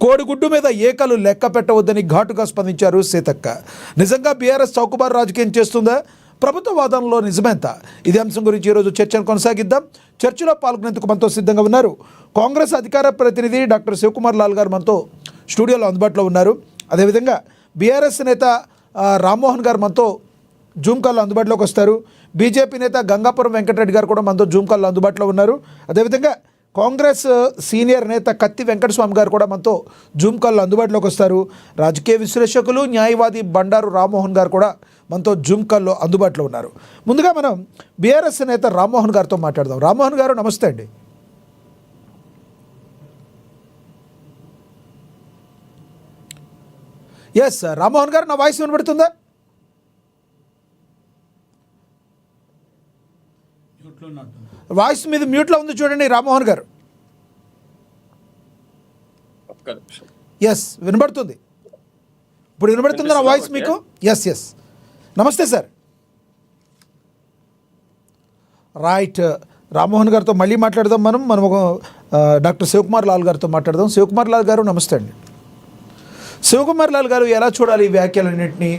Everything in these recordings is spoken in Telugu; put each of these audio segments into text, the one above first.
కోడిగుడ్డు మీద ఏకలు లెక్క పెట్టవద్దని ఘాటుగా స్పందించారు సీతక్క. నిజంగా బీఆర్ఎస్ చౌకబారు రాజకీయం చేస్తుందా? ప్రభుత్వ వాదనలో నిజమేంత? ఇదే అంశం గురించి ఈరోజు చర్చను కొనసాగిద్దాం. చర్చలో పాల్గొనేందుకు మనతో సిద్ధంగా ఉన్నారు కాంగ్రెస్ అధికార ప్రతినిధి డాక్టర్ శివకుమార్ లాల్ గారు మనతో స్టూడియోలో అందుబాటులో ఉన్నారు. అదేవిధంగా బీఆర్ఎస్ నేత రామ్మోహన్ గారు మనతో జూమ్ కాల్లో అందుబాటులోకి వస్తారు. బీజేపీ నేత గంగాపురం వెంకటరెడ్డి గారు కూడా మనతో జూమ్ కాల్లో అందుబాటులో ఉన్నారు. అదేవిధంగా కాంగ్రెస్ సీనియర్ నేత కత్తి వెంకటస్వామి గారు కూడా మనతో జూమ్ కాల్లో అందుబాటులోకి వస్తారు. రాజకీయ విశ్లేషకులు న్యాయవాది బండారు రామ్మోహన్ గారు కూడా మనతో జూమ్ కాల్లో అందుబాటులో ఉన్నారు. ముందుగా మనం బీఆర్ఎస్ నేత రామ్మోహన్ గారితో మాట్లాడదాం. రామ్మోహన్ గారు నమస్తే అండి. ఎస్ రామ్మోహన్ గారు, నా వాయిస్ వినబడుతుందా? వాయిస్ మీద మ్యూట్లో ఉంది చూడండి రామ్మోహన్ గారు. ఎస్ వినబడుతుంది. ఇప్పుడు వినబడుతుంది నా వాయిస్ మీకు? ఎస్ నమస్తే సార్. రైట్, రామ్మోహన్ గారితో మళ్ళీ మాట్లాడదాం. మనం డాక్టర్ శివకుమార్ లాల్ గారితో మాట్లాడదాం. శివకుమార్ లాల్ గారు నమస్తే అండి. శివకుమార్ లాల్ గారు, ఎలా చూడాలి ఈ వ్యాఖ్యలన్నింటినీ?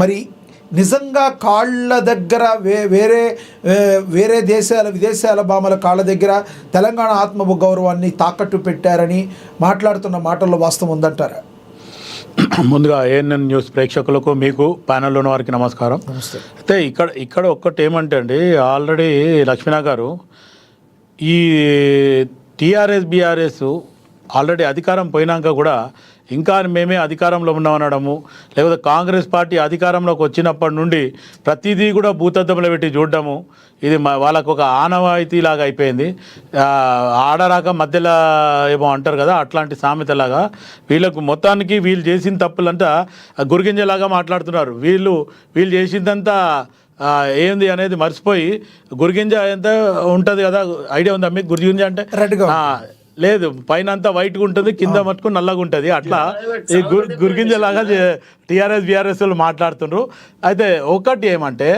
మరి నిజంగా కాళ్ళ దగ్గర వేరే విదేశాల భామల కాళ్ళ దగ్గర తెలంగాణ ఆత్మగౌరవాన్ని తాకట్టు పెట్టారని మాట్లాడుతున్న మాటల్లో వాస్తవం ఉందంటారా? ముందుగా ఏఎన్ఎన్ న్యూస్ ప్రేక్షకులకు, మీకు ప్యానెల్లో ఉన్న వారికి నమస్కారం. అయితే ఇక్కడ ఒక్కటి ఏమంటే అండి, ఆల్రెడీ లక్ష్మీనా గారు ఈ టీఆర్ఎస్ బీఆర్ఎస్ ఆల్రెడీ అధికారం పోయినాక కూడా ఇంకా మేమే అధికారంలో ఉన్నామనడము, లేకపోతే కాంగ్రెస్ పార్టీ అధికారంలోకి వచ్చినప్పటి నుండి ప్రతిదీ కూడా భూతద్దంలో పెట్టి చూడడము, ఇది వాళ్ళకు ఒక ఆనవాయితీలాగా అయిపోయింది. ఆడరాక మధ్యలో ఏమో అంటారు కదా, అట్లాంటి సామెతలాగా వీళ్ళకు మొత్తానికి వీళ్ళు చేసిన తప్పులంతా గురిగింజలాగా మాట్లాడుతున్నారు. వీళ్ళు చేసిందంతా ఏంది అనేది మర్చిపోయి గురిగింజ ఎంత ఉంటుంది కదా, ఐడియా ఉందా మీకు? గురిగింజ అంటే లేదు, పైన అంతా వైట్గా ఉంటుంది, కింద మటుకు నల్లగా ఉంటుంది. అట్లా ఈ గురిగింజలాగా టీఆర్ఎస్ బీఆర్ఎస్ వాళ్ళు మాట్లాడుతున్నారు. అయితే ఒకటి ఏమంటే,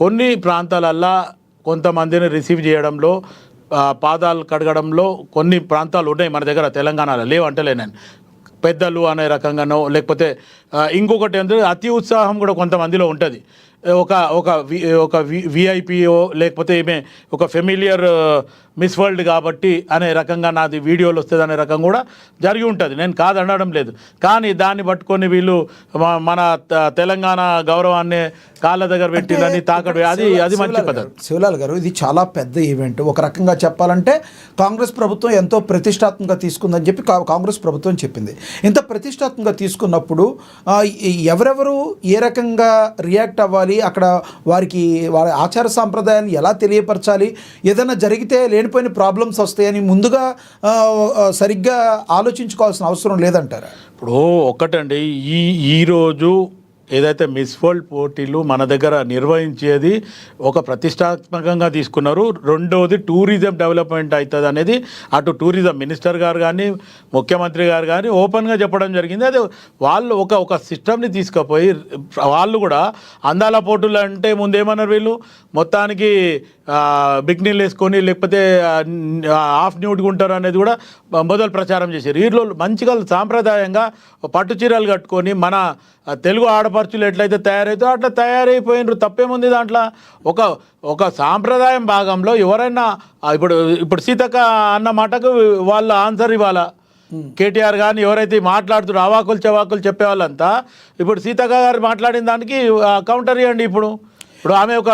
కొన్ని ప్రాంతాలల్లో కొంతమందిని రిసీవ్ చేయడంలో, పాదాలు కడగడంలో కొన్ని ప్రాంతాలు ఉన్నాయి మన దగ్గర, తెలంగాణలో లేవు అంటలే నేను. పెద్దలు అనే రకంగానో, లేకపోతే ఇంకొకటి ఏంటంటే అతి ఉత్సాహం కూడా కొంతమందిలో ఉంటుంది. ఒక విఐపిఓ లేకపోతే ఏమే ఒక ఫెమిలియర్ మిస్ వరల్డ్ కాబట్టి అనే రకంగా నాది వీడియోలు వస్తుంది అనే రకం కూడా జరిగి ఉంటుంది, నేను కాదనడం లేదు. కానీ దాన్ని పట్టుకొని వీళ్ళు మన తెలంగాణ గౌరవాన్ని కాళ్ళ దగ్గర పెట్టిందని తాకడు, అది మంచి పద్ధతి. శివలాల్ గారు, ఇది చాలా పెద్ద ఈవెంట్. ఒక రకంగా చెప్పాలంటే కాంగ్రెస్ ప్రభుత్వం ఎంతో ప్రతిష్టాత్మకంగా తీసుకుందని చెప్పి కాంగ్రెస్ ప్రభుత్వం చెప్పింది. ఇంత ప్రతిష్టాత్మకంగా తీసుకున్నప్పుడు ఎవరెవరు ఏ రకంగా రియాక్ట్ అవ్వాలి, అక్కడ వారి ఆచార సాంప్రదాయాన్ని ఎలా తెలియపరచాలి, ఏదైనా జరిగితే లేనిపోయిన ప్రాబ్లమ్స్ వస్తాయని ముందుగా సరిగ్గా ఆలోచించుకోవాల్సిన అవసరం లేదంటారా? ఇప్పుడు ఒక్కటండి, ఈరోజు ఏదైతే మిస్ వరల్డ్ పోటీలు మన దగ్గర నిర్వహించేది ఒక ప్రతిష్టాత్మకంగా తీసుకున్నారు. రెండవది టూరిజం డెవలప్మెంట్ అవుతుంది అనేది అటు టూరిజం మినిస్టర్ గారు కానీ ముఖ్యమంత్రి గారు కానీ ఓపెన్గా చెప్పడం జరిగింది. అదే వాళ్ళు ఒక సిస్టమ్ని తీసుకుపోయి వాళ్ళు కూడా అందాల పోటీలు అంటే ముందేమన్నారు, వీళ్ళు మొత్తానికి బిక్నీలు వేసుకొని లేకపోతే హాఫ్ న్యూడ్గా ఉంటారు అనేది కూడా మొదలు ప్రచారం చేశారు. వీళ్ళు మంచిగా సాంప్రదాయంగా పట్టు చీరలు కట్టుకొని మన తెలుగు ఆడపడుచులు ఎట్లయితే తయారైతే అట్లా తయారైపోయినారు. తప్పేముంది దాంట్లో? ఒక సాంప్రదాయం భాగంలో ఎవరైనా ఇప్పుడు సీతక్క అన్న మాటకు వాళ్ళ ఆన్సర్ ఇవ్వాలా. కేటీఆర్ కానీ ఎవరైతే మాట్లాడుతున్నారు అవాకులు చవాకులు చెప్పేవాళ్ళంతా ఇప్పుడు సీతక్క గారు మాట్లాడిన దానికి కౌంటర్ ఇవ్వండి. ఇప్పుడు ఆమె ఒక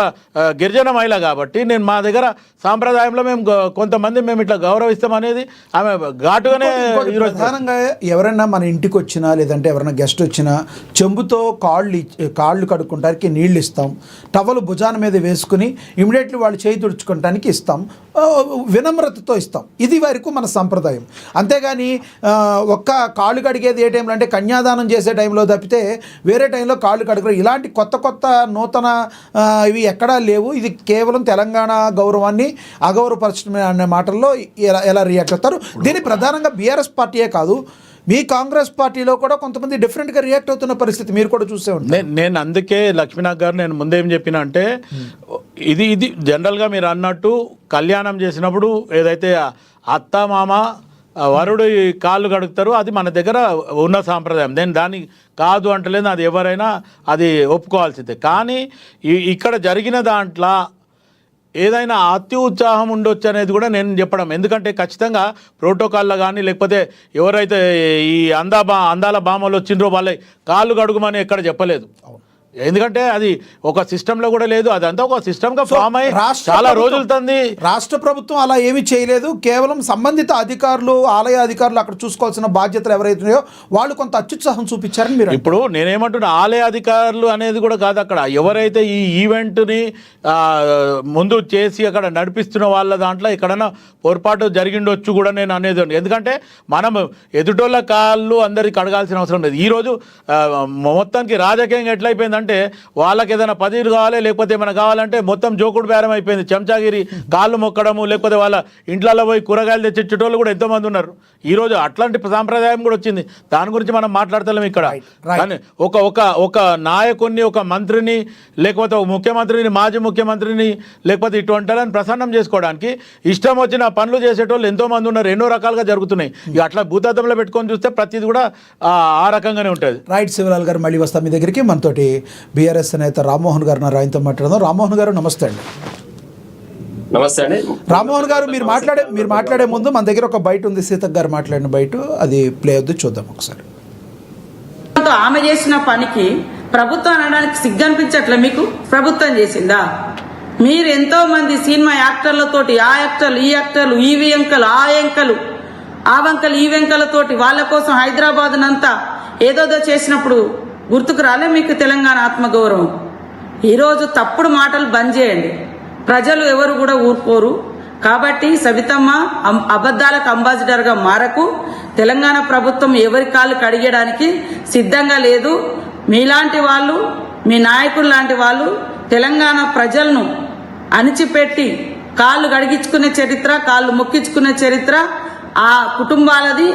గిరిజన మహిళ కాబట్టి నేను మా దగ్గర సాంప్రదాయంలో మేము కొంతమంది మేము ఇట్లా గౌరవిస్తాం అనేది ఆమె ఘాటుగానే. ప్రధానంగా ఎవరైనా మన ఇంటికి వచ్చినా లేదంటే ఎవరైనా గెస్ట్ వచ్చినా చెంబుతో కాళ్ళు కడుక్కుంటానికి నీళ్ళు ఇస్తాం, టవలు భుజాన మీద వేసుకుని ఇమీడియట్లీ వాళ్ళు చేయి తుడుచుకోవటానికి ఇస్తాం, వినమ్రతతో ఇస్తాం. ఇది వరకు మన సంప్రదాయం. అంతేగాని ఒక్క కాళ్ళు కడిగేది ఏ టైంలో అంటే కన్యాదానం చేసే టైంలో తప్పితే వేరే టైంలో కాళ్ళు కడుగు ఇలాంటి కొత్త నూతన ఇవి ఎక్కడా లేవు. ఇది కేవలం తెలంగాణ గౌరవాన్ని అగౌరవపరచడమే అనే మాటల్లో ఎలా రియాక్ట్ అవుతారు? దీన్ని ప్రధానంగా బీఆర్ఎస్ పార్టీయే కాదు, మీ కాంగ్రెస్ పార్టీలో కూడా కొంతమంది డిఫరెంట్గా రియాక్ట్ అవుతున్న పరిస్థితి మీరు కూడా చూసే ఉంటారు. నేను అందుకే లక్ష్మీనాథ్ గారు నేను ముందేం చెప్పిన అంటే ఇది జనరల్గా మీరు అన్నట్టు కళ్యాణం చేసినప్పుడు ఏదైతే అత్త మామ వరుడు కాళ్ళు కడుగుతారు, అది మన దగ్గర ఉన్న సాంప్రదాయం. నేను దాన్ని కాదు అంటలేదు, అది ఎవరైనా అది ఒప్పుకోవాల్సిందే. కానీ ఇక్కడ జరిగిన దాంట్లో ఏదైనా అతి ఉత్సాహం ఉండొచ్చు అనేది కూడా నేను చెప్పడం. ఎందుకంటే ఖచ్చితంగా ప్రోటోకాల్లో కానీ లేకపోతే ఎవరైతే ఈ అందాల భామలు వచ్చిండ్రో వాళ్ళ కాళ్ళు కడుగుమని ఎక్కడ చెప్పలేదు. ఎందుకంటే అది ఒక సిస్టంలో కూడా లేదు, అదంతా ఒక సిస్టమ్గా ఫామ్ అయ్యి చాలా రోజులు తంది. రాష్ట్ర ప్రభుత్వం అలా ఏమీ చేయలేదు. కేవలం సంబంధిత అధికారులు, ఆలయ అధికారులు అక్కడ చూసుకోవాల్సిన బాధ్యతలు ఎవరైతున్నాయో వాళ్ళు కొంత అత్యుత్సాహం చూపించారని మీరు. ఇప్పుడు నేనేమంటున్నా, ఆలయ అధికారులు అనేది కూడా కాదు, అక్కడ ఎవరైతే ఈ ఈవెంట్ని ముందు చేసి అక్కడ నడిపిస్తున్న వాళ్ళ దాంట్లో ఎక్కడైనా పొరపాటు జరిగిండొచ్చు కూడా నేను అనేది. ఎందుకంటే మనం ఎదుటోళ్ళ కాళ్ళు అందరికి కడగాల్సిన అవసరం లేదు. ఈరోజు మొత్తానికి రాజకీయంగా ఎట్లయిపోయింది అంటే వాళ్ళకి ఏదైనా పదవి కావాలి లేకపోతే ఏమైనా కావాలంటే మొత్తం జోకుడు బేరం అయిపోయింది. చెంచాగిరి, కాళ్ళు మొక్కడము, లేకపోతే వాళ్ళ ఇంట్లలో పోయి కూరగాయలు తెచ్చిచ్చేటోళ్ళు కూడా ఎంతోమంది ఉన్నారు. ఈరోజు అట్లాంటి సాంప్రదాయం కూడా వచ్చింది. దాని గురించి మనం మాట్లాడతలేం ఇక్కడ. కానీ ఒక నాయకుడిని, ఒక మంత్రిని, లేకపోతే ఒక ముఖ్యమంత్రిని, మాజీ ముఖ్యమంత్రిని, లేకపోతే ఇటువంటి వాళ్ళని ప్రసన్నం చేసుకోవడానికి ఇష్టం వచ్చిన పనులు చేసేటోళ్ళు ఎంతోమంది ఉన్నారు. ఎన్నో రకాలుగా జరుగుతున్నాయి. ఇక అట్లా భూతత్వంలో పెట్టుకొని చూస్తే ప్రతిది కూడా ఆ రకంగానే ఉంటుంది. రైట్, శివలాల్ గారు మళ్ళీ వస్తాం మీ దగ్గరికి. మనతోటి బీఆర్ఎస్ నేత రామ్మోహన్ గారు ఆయనతో మాట్లాడదాం. రామ్మోహన్ గారు నమస్తే అండి. నమస్తే అండి. రామ్మోహన్ గారు, మీరు మాట్లాడే ముందు మన దగ్గర ఒక బయట ఉంది, సీతక్ గారు మాట్లాడిన బయట, అది ప్లే అవుద్ది, చూద్దాం ఒకసారి. ఆమె చేసిన పనికి ప్రభుత్వం అనడానికి సిగ్గనిపించట్లే మీకు? ప్రభుత్వం చేసిందా? మీరు ఎంతో మంది సినిమా యాక్టర్లతోటి, ఆ యాక్టర్లు, ఈ యాక్టర్లు, ఈ వెంకలు, ఆ వెంకలు, ఆ వంకలు, ఈ వెంకలతోటి వాళ్ళ కోసం హైదరాబాద్ నంతా ఏదోదో చేసినప్పుడు గుర్తుకు రాలే మీకు తెలంగాణ ఆత్మగౌరవం? ఈరోజు తప్పుడు మాటలు బంద్ చేయండి. ప్రజలు ఎవరు కూడా ఊరుకోరు. కాబట్టి సవితమ్మ అబద్ధాలకు అంబాసిడర్గా మారకు. తెలంగాణ ప్రభుత్వం ఎవరి కాళ్ళు కడిగడానికి సిద్ధంగా లేదు. మీలాంటి వాళ్ళు, మీ నాయకులు లాంటి వాళ్ళు తెలంగాణ ప్రజలను అణిచిపెట్టి కాళ్ళు కడిగించుకునే చరిత్ర, కాళ్ళు మొక్కించుకునే చరిత్ర ఆ కుటుంబాలది,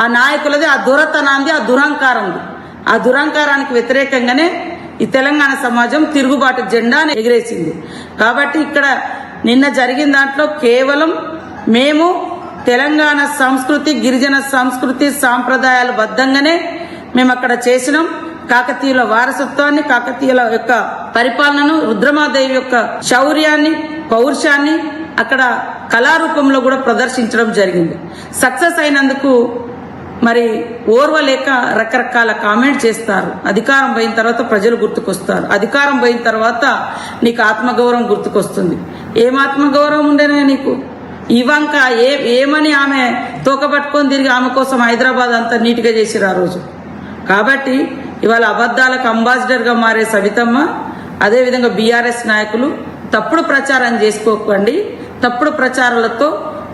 ఆ నాయకులది, ఆ దురతనాంది, ఆ దురహంకారంది. ఆ దురహంకారానికి వ్యతిరేకంగానే ఈ తెలంగాణ సమాజం తిరుగుబాటు జెండాను ఎగిరేసింది. కాబట్టి ఇక్కడ నిన్న జరిగిన దాంట్లో కేవలం మేము తెలంగాణ సంస్కృతి, గిరిజన సంస్కృతి, సాంప్రదాయాలు బద్ధంగానే మేము అక్కడ చేసినాం. కాకతీయుల వారసత్వాన్ని, కాకతీయుల యొక్క పరిపాలనను, రుద్రమాదేవి యొక్క శౌర్యాన్ని, పౌరుషాన్ని అక్కడ కళారూపంలో కూడా ప్రదర్శించడం జరిగింది. సక్సెస్ అయినందుకు మరి ఓర్వలేక రకరకాల కామెంట్ చేస్తారు. అధికారం పోయిన తర్వాత ప్రజలు గుర్తుకొస్తారు. అధికారం పోయిన తర్వాత నీకు ఆత్మగౌరవం గుర్తుకొస్తుంది. ఏం ఆత్మగౌరవం ఉండేనే నీకు? ఇవంక ఏమని ఆమె తోకబట్టుకొని తిరిగి ఆమె కోసం హైదరాబాద్ అంతా నీట్గా చేసిరు ఆ రోజు. కాబట్టి ఇవాళ అబద్ధాలకు అంబాసిడర్గా మారే సవితమ్మ, అదేవిధంగా బీఆర్ఎస్ నాయకులు తప్పుడు ప్రచారం చేసుకోకండి. తప్పుడు ప్రచారాలతో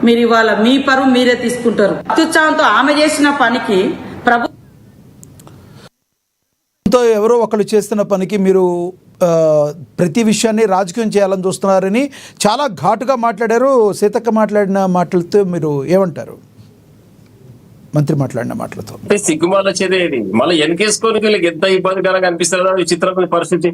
మీరు ఇవాళ మీ పరువు మీరే తీసుకుంటారు. అత్యుత్సాహంతో ఆమె చేసిన పనికి ప్రభుత్వంతో ఎవరో ఒకళ్ళు చేస్తున్న పనికి మీరు ప్రతి విషయాన్ని రాజకీయం చేయాలని చూస్తున్నారని చాలా ఘాటుగా మాట్లాడారు. సీతక్క మాట్లాడిన మాటలతో మీరు ఏమంటారు? మంత్రి మాట్లాడిన మాటలతో సిగ్గుమాల చర్య మళ్ళీ వెనకేసుకొని వీళ్ళకి ఎంత ఇబ్బందికరంగా అనిపిస్తుందో విచిత్రమైన పరిస్థితి.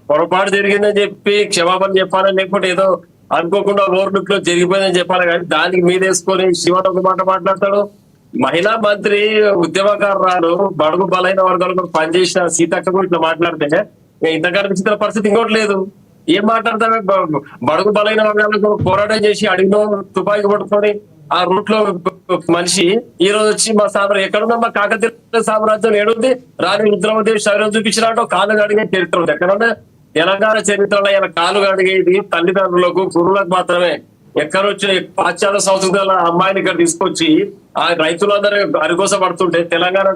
పొరపాటు జరిగిందని చెప్పి క్షమాపణ చెప్పాలని, లేకపోతే ఏదో అనుకోకుండా ఓవర్లుక్ లో జరిగిపోయిందని చెప్పాలి. కానీ దానికి మీదేసుకొని శివన్ ఒక మాట మాట్లాడతాడు. మహిళా మంత్రి, ఉద్యమకారురాలు, బడుగు బలైన వర్గాలకు పనిచేసిన సీతక్క కూడా ఇట్లా మాట్లాడితే ఇంతకన్నా విచిత్ర పరిస్థితి ఇంకోటి లేదు. ఏం మాట్లాడతామే? బడుగు బలైన వర్గాలకు పోరాటం చేసి అడిగిన తుపాకీ పట్టుకొని ఆ రూట్ లో మనిషి ఈ రోజు వచ్చి మా సామ్రాజ్యం ఎక్కడున్నా, మా కాకతీయ సామ్రాజ్యం ఏడుంది, రాణి రుద్రమదేవి శౌర్యం చూపించినట్టు కాళ్ళు అడిగే చరిత్ర ఉంది. ఎక్కడున్నా తెలంగాణ చరిత్రలో ఇలా కాలు అడిగేది తల్లిదండ్రులకు, గురువులకు మాత్రమే. ఎక్కడొచ్చిన పాశ్చాత్య సంస్కృతుల అమ్మాయిని ఇక్కడ తీసుకొచ్చి ఆ రైతులందరూ అరిగోస పడుతుంటే తెలంగాణ